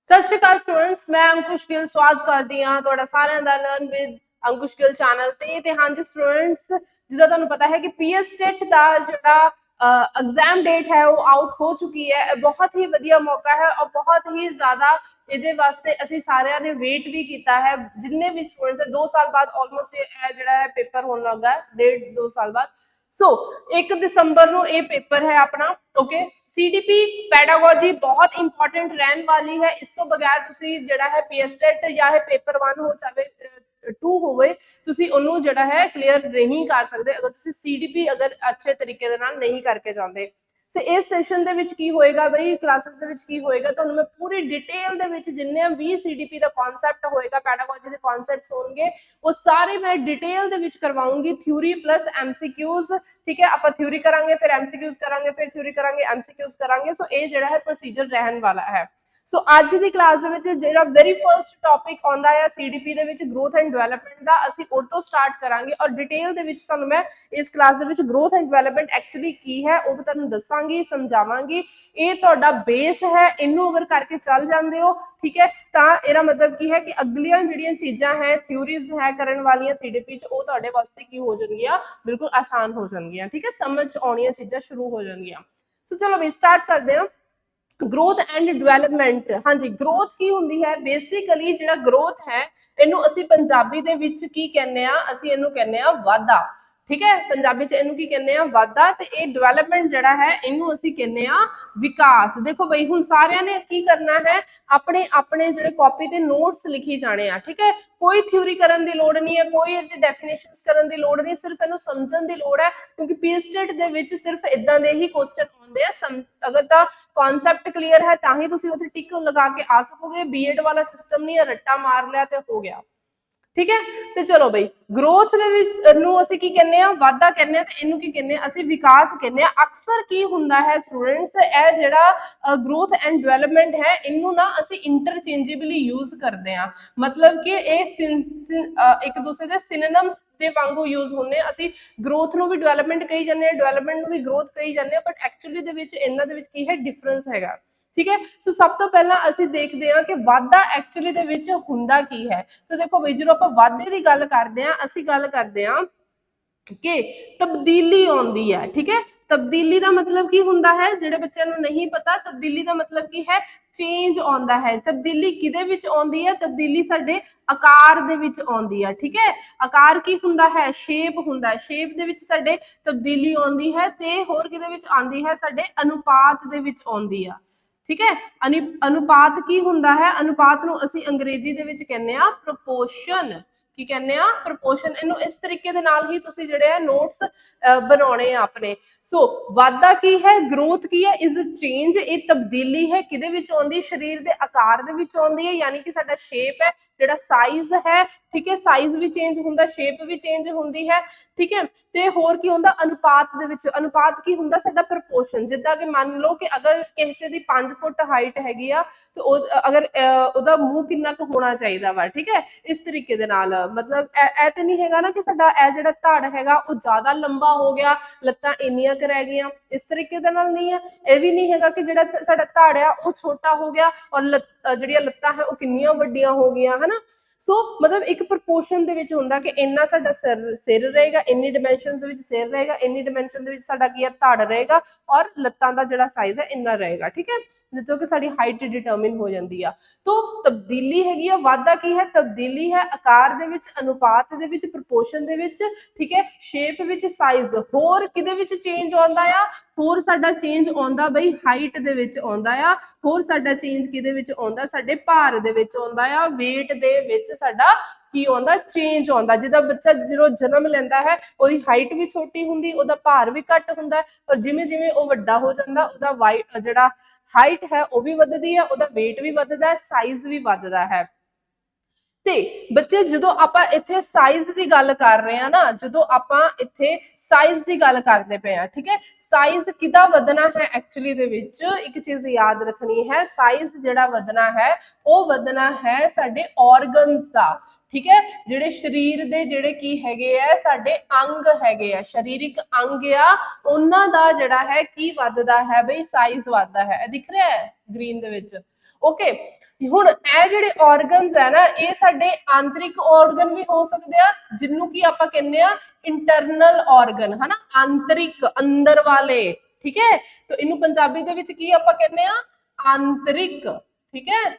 सत श्री अकाल स्टूडेंट्स, मैं अंकुश गिल स्वागत करती हाँ तुहाडा सारिਆਂ ਦਾ learn with Ankush Gill channel ते हाँ जी स्टूडेंट्स, जिदा तुहानू पता है कि पीएस टेट का जिहड़ा एग्जाम डेट है वो आउट हो चुकी है। बहुत ही वधिया मौका है और बहुत ही ज्यादा इहदे वास्ते असीं सारिਆਂ ने वेट भी किया है। जिन्ने भी स्टूडेंट्स है 2 साल बाद ऑलमोस्ट जिहड़ा है पेपर होने लगा है, 1.5-2 साल बाद। सो 1 दिसंबर ਨੂੰ ਇਹ पेपर है अपना। ओके, सीडीपी ਪੈਡਾਗੋਜੀ बहुत इंपॉर्टेंट रहने वाली है। इस तो बगैर ਤੁਸੀਂ ਜਿਹੜਾ ਹੈ ਪੀਐਸਟੈਟ ਜਾਂ ਹੈ पेपर 1 हो चाहे 2 ਹੋਵੇ, ਤੁਸੀਂ ਉਹਨੂੰ ਜਿਹੜਾ ਹੈ ਕਲੀਅਰ ਨਹੀਂ ਕਰ ਸਕਦੇ ਅਗਰ ਤੁਸੀਂ ਸੀਡੀਪੀ ਅਗਰ ਅੱਛੇ ਤਰੀਕੇ ਦੇ ਨਾਲ ਨਹੀਂ ਕਰਕੇ ਜਾਂਦੇ। ਸੋ ਇਸ ਸੈਸ਼ਨ ਦੇ ਵਿੱਚ ਕੀ ਹੋਏਗਾ ਬਈ, ਕਲਾਸਿਸ ਦੇ ਵਿੱਚ ਕੀ ਹੋਏਗਾ, ਤੁਹਾਨੂੰ ਮੈਂ ਪੂਰੀ ਡਿਟੇਲ ਦੇ ਵਿੱਚ ਜਿੰਨੇ ਵੀ ਸੀਡੀਪੀ ਦਾ ਕਨਸੈਪਟ ਹੋਏਗਾ, ਪੈਡਾਗੋਜੀ ਦੇ ਕਨਸੈਪਟਸ ਹੋਣਗੇ, ਉਹ ਸਾਰੇ ਮੈਂ ਡਿਟੇਲ ਦੇ ਵਿੱਚ ਕਰਵਾਉਂਗੀ। ਥਿਊਰੀ ਪਲੱਸ ਐਮਸੀਕਿਊਜ਼, ਠੀਕ ਹੈ। ਆਪਾਂ ਥਿਊਰੀ ਕਰਾਂਗੇ, ਫਿਰ ਐਮਸੀਕਿਊਜ਼ ਕਰਾਂਗੇ, ਫਿਰ ਥਿਊਰੀ ਕਰਾਂਗੇ, ਐਮਸੀਕਿਊਜ਼ ਕਰਾਂਗੇ। ਸੋ ਇਹ ਜਿਹੜਾ ਹੈ ਪ੍ਰੋਸੀਜਰ ਰਹਿਣ ਵਾਲਾ ਹੈ। सो अज की क्लास जो वेरी फर्स्ट टॉपिक आता है सीडीपी ग्रोथ एंड डिवेलपमेंट का, असी उस तो स्टार्ट करांगे और डिटेल मैं इस class growth and development actually की है वो तुहानू दसांगी, समझावांगी। ये तुहाडा बेस है, इनू अगर करके चल जाते हो, ठीक है, तो इसका मतलब की है कि अगलियां जिहड़ियां चीज़ां है, थ्योरीज है करन वालियां सीडीपी वो तुहाडे वास्ते की हो जाएगियां, बिल्कुल आसान हो जाएगियां, ठीक है, समझ आउणियां चीज़ां शुरू हो जाएगियां। सो चलो भी स्टार्ट करते हैं। ग्रोथ एंड डिवेलपमेंट, हाँ जी, ग्रोथ की होंदी है बेसिकली जिहड़ा ग्रोथ है इनू असी पंजाबी दे विच की कहने आ, असी इनू कहने आ वाधा, ठीक है। पंजाबी च इनू की कहने आ वाधा, ते ये डिवेलपमेंट जिहड़ा है इनू असी कहने आ विकास। देखो बई हुण सारिਆਂ ने की करना है, अपने अपने जिहड़े कॉपी ते नोट्स लिखी जाने आ, ठीक है। कोई थ्योरी करन दी लोड़ नहीं है, कोई इहदे डेफिनेशंस करन दी लोड़ नहीं, सिर्फ इनू समझण दी लोड़ है, क्योंकि पीएसटेट दे विच सिर्फ इदां दे ही क्वेश्चन आउंदे आ। अगर तां कॉन्सैप्ट क्लीयर है तां ही तुसीं उत्थे टिक लगा के आ सकोगे। बीएड वाला सिस्टम नहीं है, रट्टा मार लिया ते हो गया, ठीक है। तो चलो बई ग्रोथ असीं की कहने आ वाधा कहने, इनू की कहने असीं विकास कहने। अक्सर की हुंदा है स्टूडेंट्स, ए जिहड़ा ग्रोथ एंड डिवेलपमेंट है इनू ना असीं इंटरचेंजेबली यूज करते हैं, मतलब कि एक दूसरे के सिनोनिम्स दे वांगू यूज होने। असीं ग्रोथ नू भी डिवेलपमेंट कही जाने, डिवेलपमेंट नू भी ग्रोथ कही जाने, बट एक्चुअली दे विच इन्हां दे विच की है डिफरेंस हैगा, ठीक है। सो सब तो पहला असीं देखते हैं कि वाधा एक्चुअली दे विच हुंदा की है। तो देखो बई जो आपां वाधे की गल करते हैं, असीं गल करते हैं कि तब्दीली आउंदी है, ठीक है। तब्दीली का मतलब की हुंदा है, जिहड़े बच्चों नूं नहीं पता, तब्दीली का मतलब की है चेंज आउंदा है। तब्दीली किहदे विच आउंदी है? तब्दीली साडे आकार दे विच आउंदी है, ठीक है। आकार की हुंदा है? शेप हुंदा है, शेप दे विच साडे तब्दीली आउंदी है। ते होर किहदे विच आउंदी है? साडे अनुपात दे विच आउंदी है, ठीक है। अनुपात की हुंदा है? अनुपात नूं असीं अंग्रेजी दे विच कहने आ प्रोपोर्शन, की कहने आ प्रोपोर्शन। इनू इस तरीके दे नाल ही तुसीं जिहड़े आ नोट्स बनाने अपने। सो वाधा की है? ग्रोथ की है? इज चेंज, ये तब्दीली है किहदे विच आउंदी? शरीर दे आकार दे विच आउंदी है, यानी कि साडा शेप है, जिहड़ा साइज है, ठीक है, साइज भी चेंज हुंदा, शेप भी चेंज हुंदी है, ठीक है। ते होर की हुंदा? अनुपात दे विच, अनुपात की हुंदा? साडा प्रपोर्शन। जिद्दां कि मान लो कि अगर किसी दी 5 फुट हाइट हैगी आ, तो अगर ओहदा मूँह किन्ना क होना चाहिदा वा, ठीक है, इस तरीके दे नाल। मतलब ऐ ते नहीं हैगा ना कि साडा ऐ जिहड़ा धड़ हैगा वो ज़्यादा लंबा हो गया, लत्तां इन्नियां क रह गईयां, इस तरीके दे नाल नहीं है। ये भी नहीं हैगा कि जिहड़ा साडा धड़ है वो छोटा हो गया और जिहड़ियां लत्तां है वो किन्नियां वड्डियां हो गईयां, है ना। सो मतलब एक प्रपोर्शन दे विच हुंदा कि इन्ना साडा सिर रहेगा, इन्नी डिमेंशनस दे विच सिर रहेगा, इन्नी डिमेंशन दे विच साडा की है धड़ रहेगा, और लत्तां दा जिहड़ा साइज है इन्ना रहेगा, ठीक है, जितों कि साडी हाइट डिटरमिन हो जाती है। तो तब्दीली हैगी है, वाधा की है? तब्दीली है आकार दे विच, अनुपात दे विच, प्रपोर्शन दे विच, ठीक है, शेप विच, साइज। होर किहदे विच चेंज आउंदा आ? होर साडा चेंज आउंदा बई हाइट दे विच आउंदा आ। होर साडा चेंज किहदे विच आउंदा? साडे भार दे विच आउंदा आ, वेट दे विच साडा की आउंदा? चेंज आउंदा। जिद्दां बच्चा जो जन्म लैंदा है ओहदी हाइट भी छोटी हुंदी, ओहदा भार भी घट हुंदा, और जिवें जिवें ओह वड्डा हो जांदा ओहदा जिहड़ा हाइट है वह भी वधदी है, ओहदा वेट भी वधदा है, साइज भी वधदा है। ते बच्चे जो आपां इत्थे साइज की गल कर रहे हैं ना, जो आपां इत्थे साइज की गल करते पे हैं, ठीक है, साइज किदा वधना है? एक्चुअली दे विच एक चीज याद रखनी है, साइज जिहड़ा वधना है वो वधना है साडे ऑर्गन्स दा, ठीक है, ਜਿਹੜੇ ਸਰੀਰ ਦੇ ਜਿਹੜੇ ਕੀ ਹੈਗੇ ਆ ਸਾਡੇ ਅੰਗ ਹੈਗੇ ਆ, ਸਰੀਰਿਕ ਅੰਗ ਆ, ਉਹਨਾਂ ਦਾ ਜਿਹੜਾ ਹੈ ਕੀ ਵੱਧਦਾ ਹੈ ਬਈ, ਸਾਈਜ਼ ਵੱਧਦਾ ਹੈ। ਇਹ ਦਿਖ ਰਿਹਾ ਹੈ ਗ੍ਰੀਨ ਦੇ ਵਿੱਚ। ਓਕੇ, ਹੁਣ ਇਹ ਜਿਹੜੇ ਆਰਗਨਸ ਹੈ ਨਾ, ਇਹ ਸਾਡੇ ਆਂਤਰਿਕ ਆਰਗਨ ਵੀ ਹੋ ਸਕਦੇ ਆ, ਜਿਹਨੂੰ ਕੀ ਆਪਾਂ ਕਹਿੰਦੇ ਆ ਇੰਟਰਨਲ ਆਰਗਨ, ਹਨਾ, ਆਂਤਰਿਕ, ਅੰਦਰ ਵਾਲੇ। ਠੀਕ ਹੈ, तो ਇਹਨੂੰ ਪੰਜਾਬੀ ਦੇ ਵਿੱਚ ਕੀ ਆਪਾਂ ਕਹਿੰਦੇ ਆ, ਆਂਤਰਿਕ। ਠੀਕ ਹੈ,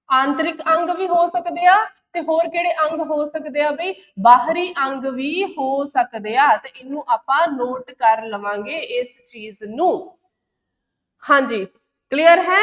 ਆਂਤਰਿਕ ਅੰਗ ਵੀ ਹੋ ਸਕਦੇ ਆ, ਤੇ ਹੋਰ ਕਿਹੜੇ ਅੰਗ ਹੋ ਸਕਦੇ ਆ ਬਈ, ਬਾਹਰੀ ਅੰਗ ਵੀ ਹੋ ਸਕਦੇ ਆ, ਤੇ ਇਹਨੂੰ ਆਪਾਂ ਨੋਟ ਕਰ ਲਵਾਂਗੇ ਇਸ ਚੀਜ਼ ਨੂੰ। ਹਾਂਜੀ, ਕਲੀਅਰ ਹੈ।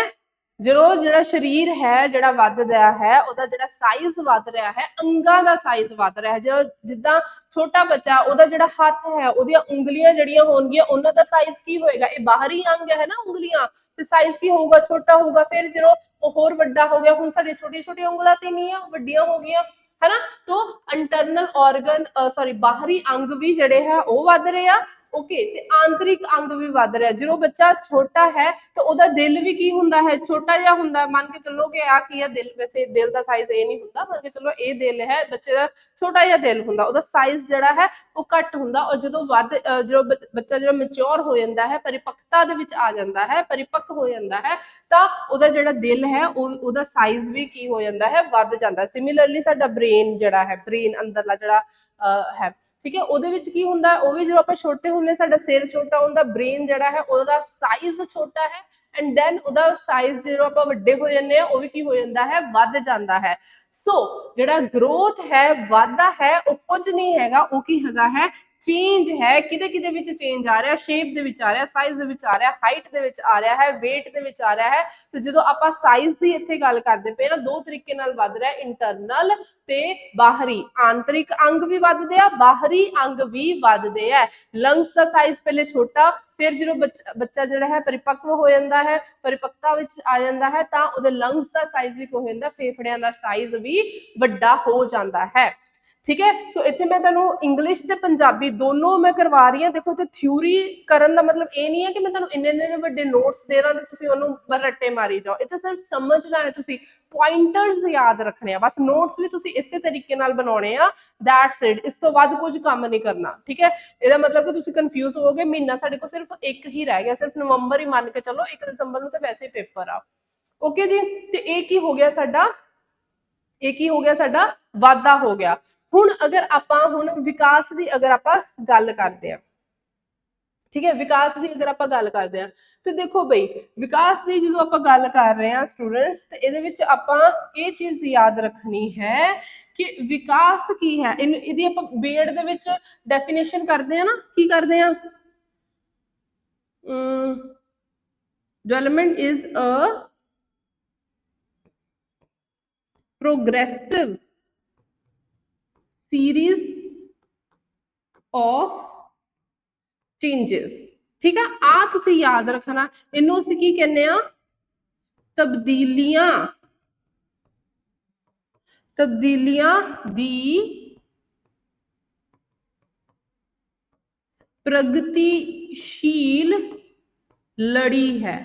ਜਦੋਂ ਜਿਹੜਾ ਸਰੀਰ ਹੈ ਜਿਹੜਾ ਵੱਧ ਰਿਹਾ ਹੈ, ਉਹਦਾ ਜਿਹੜਾ ਸਾਈਜ਼ ਵੱਧ ਰਿਹਾ ਹੈ, ਅੰਗਾਂ ਦਾ ਸਾਈਜ਼ ਵੱਧ ਰਿਹਾ ਹੈ। ਜਦੋਂ ਜਿੱਦਾਂ ਛੋਟਾ ਬੱਚਾ, ਉਹਦਾ ਜਿਹੜਾ ਹੱਥ ਹੈ, ਉਹਦੀਆਂ ਉਂਗਲੀਆਂ ਜਿਹੜੀਆਂ ਹੋਣਗੀਆਂ, ਉਹਨਾਂ ਦਾ ਸਾਈਜ਼ ਕੀ ਹੋਏਗਾ, ਇਹ ਬਾਹਰੀ ਅੰਗ ਹੈ ਨਾ ਉਂਗਲੀਆਂ, ਤੇ ਸਾਈਜ਼ ਕੀ ਹੋਊਗਾ, ਛੋਟਾ ਹੋਊਗਾ। ਫਿਰ ਜਦੋਂ ਉਹ ਹੋਰ ਵੱਡਾ ਹੋ ਗਿਆ, ਹੁਣ ਸਾਡੀਆਂ ਛੋਟੀਆਂ ਛੋਟੀਆਂ ਉਂਗਲਾਂ ਤੇ ਨਹੀਂ ਆ, ਵੱਡੀਆਂ ਹੋ ਗਈਆਂ, है ना। तो इंटरनल ऑर्गन सॉरी बाहरी अंग भी जड़े है वो वध रहे हैं। ओके, ते आंतरिक अंग भी वध रहा है। जो बच्चा छोटा है तो ओदा दिल भी की हुंदा है, छोटा जिहा हुंदा है। मान के चलो कि आ की है दिल, वैसे दिल दा साइज ए नहीं हुंदा, मान के चलो ए दिल है, बच्चे दा छोटा जिहा दिल हुंदा, ओदा साइज जिहड़ा है वो घट हुंदा। और जो वध जो बच्चा जो मैच्योर हो जाता है, परिपक्वता दे विच आ जाता है, परिपक्व हो जाता है, तो ओदा जिहड़ा दिल है ओदा साइज भी की हो जाता है, वध जाता है। सिमिलरली साडा ब्रेन जिहड़ा है, ब्रेन अंदरला जिहड़ा है, ठीक है, ਉਹਦੇ ਵਿੱਚ ਕੀ ਹੁੰਦਾ ਹੈ, ਉਹ ਵੀ ਜਦੋਂ ਆਪਾਂ ਛੋਟੇ ਹੁੰਦੇ, ਸਾਡਾ ਸਿਰ ਛੋਟਾ ਹੁੰਦਾ, ਬ੍ਰੇਨ ਜਿਹੜਾ ਹੈ ਉਹਦਾ ਸਾਈਜ਼ ਛੋਟਾ ਹੈ, ਐਂਡ ਦੈਨ ਉਹਦਾ ਸਾਈਜ਼ ਜਦੋਂ ਆਪਾਂ ਵੱਡੇ ਹੋ ਜਾਂਦੇ ਆ, ਉਹ ਵੀ ਕੀ ਹੋ ਜਾਂਦਾ ਹੈ, ਵੱਧ ਜਾਂਦਾ ਹੈ। ਸੋ ਜਿਹੜਾ ਗਰੋਥ ਹੈ, ਵਾਧਾ ਹੈ, ਉਹ ਕੁਝ ਨਹੀਂ ਹੈਗਾ, ਉਹ ਕੀ ਹੈਗਾ ਹੈ, ਚੇਂਜ ਹੈ। ਕਿਹਦੇ ਕਿਹਦੇ ਵਿੱਚ ਚੇਂਜ ਆ ਰਿਹਾ, ਸ਼ੇਪ ਦੇ ਵਿੱਚ ਆ ਰਿਹਾ, ਸਾਈਜ਼ ਦੇ ਵਿੱਚ ਆ ਰਿਹਾ, ਹਾਈਟ ਦੇ ਵਿੱਚ ਆ ਰਿਹਾ ਹੈ, weight ਦੇ ਵਿੱਚ ਆ ਰਿਹਾ ਹੈ। ਤੇ ਜਦੋਂ ਆਪਾਂ ਸਾਈਜ਼ ਦੀ ਇੱਥੇ ਗੱਲ ਕਰਦੇ ਪਏ ਨਾ, ਦੋ ਤਰੀਕੇ ਨਾਲ ਵੱਧ ਰਿਹਾ, ਇੰਟਰਨਲ ਤੇ ਬਾਹਰੀ। ਆਂਤਰਿਕ ਅੰਗ ਵੀ ਵੱਧਦੇ ਆ, ਬਾਹਰੀ ਅੰਗ ਵੀ ਵੱਧਦੇ ਆ। ਲੰਗਸ ਦਾ ਸਾਈਜ਼ ਪਹਿਲੇ ਛੋਟਾ, ਫਿਰ ਜਦੋਂ ਬੱਚਾ ਜਿਹੜਾ ਹੈ ਪਰਿਪੱਕਵ ਹੋ ਜਾਂਦਾ ਹੈ, ਪਰਿਪੱਕਤਾ ਵਿੱਚ ਆ ਜਾਂਦਾ ਹੈ, ਤਾਂ ਉਹਦੇ ਲੰਗਸ ਦਾ ਸਾਈਜ਼ ਵੀ ਹੋ ਜਾਂਦਾ, ਫੇਫੜਿਆਂ ਦਾ ਸਾਈਜ਼ ਵੀ ਵੱਡਾ ਹੋ ਜਾਂਦਾ ਹੈ। ठीक है, सो इत्थे मैं तुहानू इंग्लिश ते पंजाबी दोनों मैं करवा रही हूँ। देखो, तो थ्योरी करन दा मतलब ये नहीं है कि मैं तुहानू इन्ने वड्डे नोट्स दे रहा ते तुसीं ओनू रट्टे मारी जाओ। इत्थे सिर्फ समझना है, तुसीं पॉइंटर्स याद रखने आ, बस नोट्स भी तुसीं इसे तरीके नाल बनाउणे आ, दैट्स इट। इस तो वध कुछ काम नहीं करना। ठीक है, इहदा मतलब कि तुसीं कन्फ्यूज होगे। महीना साडे कोल सिर्फ एक ही रह गया, सिर्फ नवंबर ही मान के चलो, 1 दिसंबर नूं ते वैसे ही पेपर आ। ओके जी, ते ये की हो गया साडा, ये की हो गया साडा, वाधा हो गया। ਹੁਣ ਅਗਰ ਆਪਾਂ ਹੁਣ ਵਿਕਾਸ ਦੀ ਅਗਰ ਆਪਾਂ ਗੱਲ ਕਰਦੇ ਆ, ਠੀਕ ਹੈ, ਵਿਕਾਸ ਦੀ ਅਗਰ ਆਪਾਂ ਗੱਲ ਕਰਦੇ ਆ, ਤੇ ਦੇਖੋ ਬਈ ਵਿਕਾਸ ਦੀ ਜਦੋਂ ਆਪਾਂ ਗੱਲ ਕਰ ਰਹੇ ਆ ਸਟੂਡੈਂਟਸ, ਤੇ ਇਹਦੇ ਵਿੱਚ ਆਪਾਂ ਇਹ ਚੀਜ਼ ਯਾਦ ਰੱਖਣੀ ਹੈ ਕਿ ਵਿਕਾਸ ਕੀ ਹੈ। ਇਹਦੀ ਆਪਾਂ ਬੀਐਡ ਦੇ ਵਿੱਚ ਡੈਫੀਨੇਸ਼ਨ ਕਰਦੇ ਆ ਨਾ, ਕੀ ਕਰਦੇ ਆ, development is a progressive series of changes। ठीक है, आ तुसी याद रखना, इनू असीं की कहने आ, तब्दीलियां, तब्दीलियां दी प्रगतिशील लड़ी है।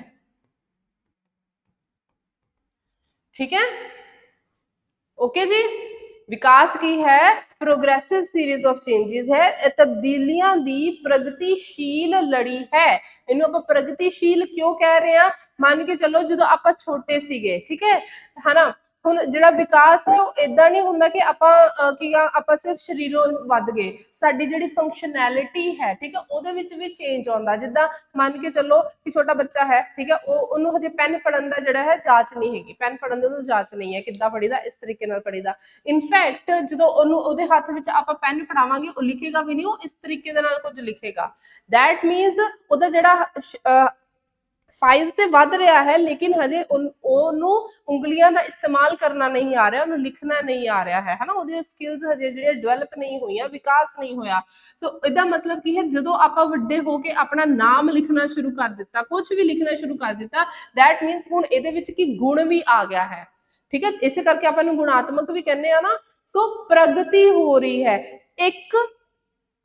ठीक है, ओके जी, विकास की है प्रोग्रेसिव सीरीज ऑफ चेंजेस है, तब्दीलियां दी प्रगतिशील लड़ी है। इन्हों आप प्रगतिशील क्यों कह रहे हैं, मान के चलो जो आप छोटे सीगे, ठीक है ना, ਹੁਣ ਜਿਹੜਾ ਵਿਕਾਸ ਹੈ ਉਹ ਇਦਾਂ ਨਹੀਂ ਹੁੰਦਾ ਕਿ ਆਪਾਂ ਸਿਰਫ ਸਰੀਰੋਂ ਵੱਧ ਗਏ, ਸਾਡੀ ਜਿਹੜੀ ਫੰਕਸ਼ਨੈਲਿਟੀ ਹੈ, ਠੀਕ ਹੈ, ਉਹਦੇ ਵਿੱਚ ਵੀ ਚੇਂਜ ਆਉਂਦਾ। ਜਿੱਦਾਂ ਮੰਨ ਕੇ ਚੱਲੋ ਕਿ ਛੋਟਾ ਬੱਚਾ ਹੈ, ਠੀਕ ਹੈ, ਉਹਨੂੰ ਹਜੇ ਪੈਨ ਫੜਨ ਦਾ ਜਿਹੜਾ ਹੈ ਜਾਂਚ ਨਹੀਂ ਹੈਗੀ, ਪੈਨ ਫੜਨ ਦੀ ਉਹਨੂੰ ਜਾਂਚ ਨਹੀਂ ਹੈ, ਕਿੱਦਾਂ ਫੜੀਦਾ, ਇਸ ਤਰੀਕੇ ਨਾਲ ਫੜੀਦਾ। ਇਨਫੈਕਟ ਜਦੋਂ ਉਹਦੇ ਹੱਥ ਵਿੱਚ ਆਪਾਂ ਪੈਨ ਫੜਾਵਾਂਗੇ, ਉਹ ਲਿਖੇਗਾ ਵੀ ਨਹੀਂ, ਉਹ ਇਸ ਤਰੀਕੇ ਦੇ ਨਾਲ ਕੁਝ ਲਿਖੇਗਾ। ਦੈਟ ਮੀਨਸ ਉਹਦਾ ਜਿਹੜਾ ਸਾਈਜ਼ ਤੇ ਵੱਧ ਰਿਹਾ ਹੈ, ਲੇਕਿਨ ਹਜੇ ਉਹਨੂੰ ਉਂਗਲੀਆਂ ਦਾ ਇਸਤੇਮਾਲ ਕਰਨਾ ਨਹੀਂ ਆ ਰਿਹਾ, ਉਹਨੂੰ ਲਿਖਣਾ ਨਹੀਂ ਆ ਰਿਹਾ ਹੈ, ਹਨਾ, ਉਹਦੀਆਂ ਸਕਿੱਲਸ ਹਜੇ ਜਿਹੜੇ ਡਿਵੈਲਪ ਨਹੀਂ ਹੋਈਆਂ, ਵਿਕਾਸ ਨਹੀਂ ਹੋਇਆ। ਸੋ ਇਹਦਾ ਮਤਲਬ ਕੀ ਹੈ, ਜਦੋਂ ਆਪਾਂ ਵੱਡੇ ਹੋ ਕੇ ਆਪਣਾ ਨਾਮ ਲਿਖਣਾ ਸ਼ੁਰੂ ਕਰ ਦਿੱਤਾ, ਕੁਝ ਵੀ ਲਿਖਣਾ ਸ਼ੁਰੂ ਕਰ ਦਿੱਤਾ, ਦੈਟ ਮੀਨਸ ਹੁਣ ਇਹਦੇ ਵਿੱਚ ਕੀ ਗੁਣ ਵੀ ਆ ਗਿਆ ਹੈ। ਠੀਕ ਹੈ, ਇਸੇ ਕਰਕੇ ਆਪਾਂ ਨੂੰ ਗੁਣਾਤਮਕ ਵੀ ਕਹਿੰਦੇ ਆ ਨਾ। ਸੋ ਪ੍ਰਗਤੀ ਹੋ ਰਹੀ ਹੈ, ਇੱਕ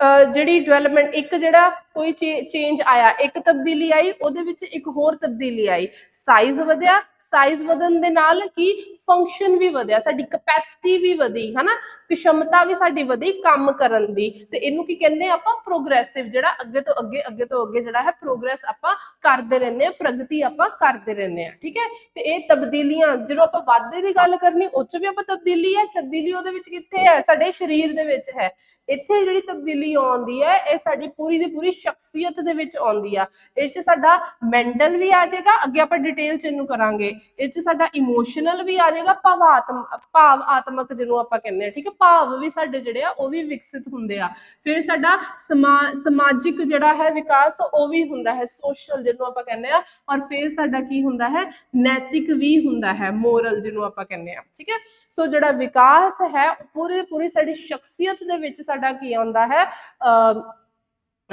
ਜਿਹੜੀ ਡਿਵੈਲਪਮੈਂਟ, ਇੱਕ ਜਿਹੜਾ ਕੋਈ ਚੇਂਜ ਆਇਆ, ਇੱਕ ਤਬਦੀਲੀ ਆਈ, ਉਹਦੇ ਵਿੱਚ ਇੱਕ ਹੋਰ ਤਬਦੀਲੀ ਆਈ, ਸਾਈਜ਼ ਵਧਿਆ, ਸਾਈਜ਼ ਵਧਣ ਦੇ ਨਾਲ ਕੀ ਫੰਕਸ਼ਨ ਵੀ ਵਧਿਆ, ਸਾਡੀ ਕਪੈਸਿਟੀ ਵੀ ਵਧੀ, ਹਨਾ, क्षमता भी साडी वधी काम करन दी, ते इनू की कहंदे आपां प्रोग्रेसिव, जिहड़ा अगे तो अगे जिहड़ा है प्रोग्रेस आपां करदे रहने आ, प्रगति आपां करदे रहने आ। ठीक है, ते ये तब्दीलियां जदों आपां वाधे दी गल करनी उस च भी आपां तब्दीली है, तब्दीली उहदे विच कित्थे है, साडे शरीर दे विच है। इत्थे जिहड़ी तब्दीली आउंदी है ये साडी पूरी दी पूरी शख्सियत दे विच आउंदी आ। इह च साडा मैंटल भी आ जाएगा, अगे आपां डिटेल च इनू करांगे। इह च साडा इमोशनल भी आ जाएगा, भाव आत्मक जिहनूं आपां कहंदे आ। ठीक है, भाव भी साडे जिहड़े आ ओह भी विकसित हुंदे आ। फिर साडा समाजिक जिहड़ा है विकास ओह भी हुंदा है, सोशल जिहनूं आपां कहंदे आ। और फिर साडा की हुंदा है, नैतिक भी हुंदा है, मोरल जिहनूं आपां कहंदे आ। ठीक है, सो जिहड़ा विकास है पूरी पूरी साडी शख्सियत दे विच साडा की आउंदा है,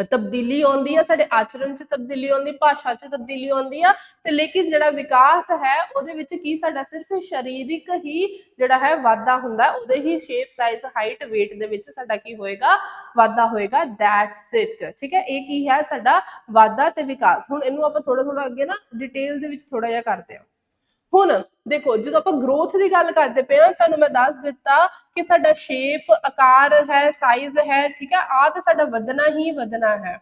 तब्दीली आउंदी है, साडे आचरण च तब्दीली आउंदी, भाषा च तब्दीली आउंदी आ। ते लेकिन जिहड़ा विकास है उहदे विच की साडा सिर्फ शारीरिक ही जिहड़ा है वाधा हुंदा, उहदे ही शेप साइज हाइट वेट दे विच साडा की होएगा, वाधा होएगा, दैट्स इट। ठीक है, ये की है साडा वाधा ते विकास। हुण इहनूं आपां थोड़ा थोड़ा अगे ना डिटेल दे विच थोड़ा जिहा करदे हां। हुण देखो जो आप ग्रोथ की गल करते पे तुहानूं मैं दस दिता कि साडा शेप आकार है, साइज है। ठीक है, आ तो साडा वधना ही वधना है।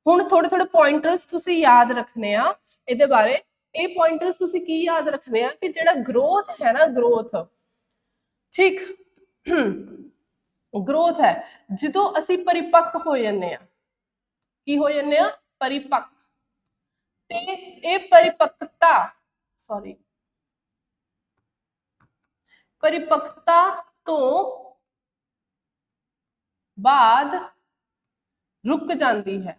हुण थोड़े थोड़े पॉइंटर्स तुसीं याद रखने आ इहदे बारे। ये पॉइंटर्स तुसीं की याद रखने आ कि जिहड़ा ग्रोथ है ना, ग्रोथ, ठीक, ग्रोथ है जदों असीं परिपक्व हो जाने आ, की हो जाने आ, परिपक्व, ते ये परिपक्वता, सॉरी, परिपक्वता तो बाद रुक जाती है।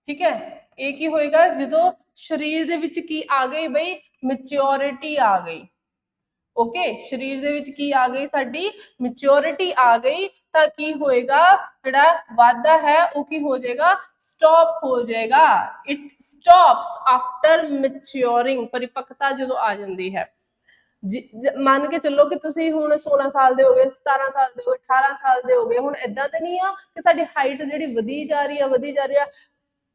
ठीक है, एक ही होएगा जो शरीर दे विच की आ गई बई, मैच्योरिटी आ गई। ओके, शरीर दे विच की आ गई, साडी मैच्योरिटी आ गई, तो की होएगा, जिहड़ा वाधा है वो की हो जाएगा, स्टॉप हो जाएगा। इट स्टॉप्स आफ्टर मैच्योरिंग, परिपक्वता जो आ जाती है। मान के चलो कि तुसीं हुण 16 साल दे हो गए, 17 साल दे हो गए, 18 साल दे हो गए, हुण इदां ते नहीं आ कि साडी हाइट जिहड़ी वधी जा रही है, वधी जा रही है।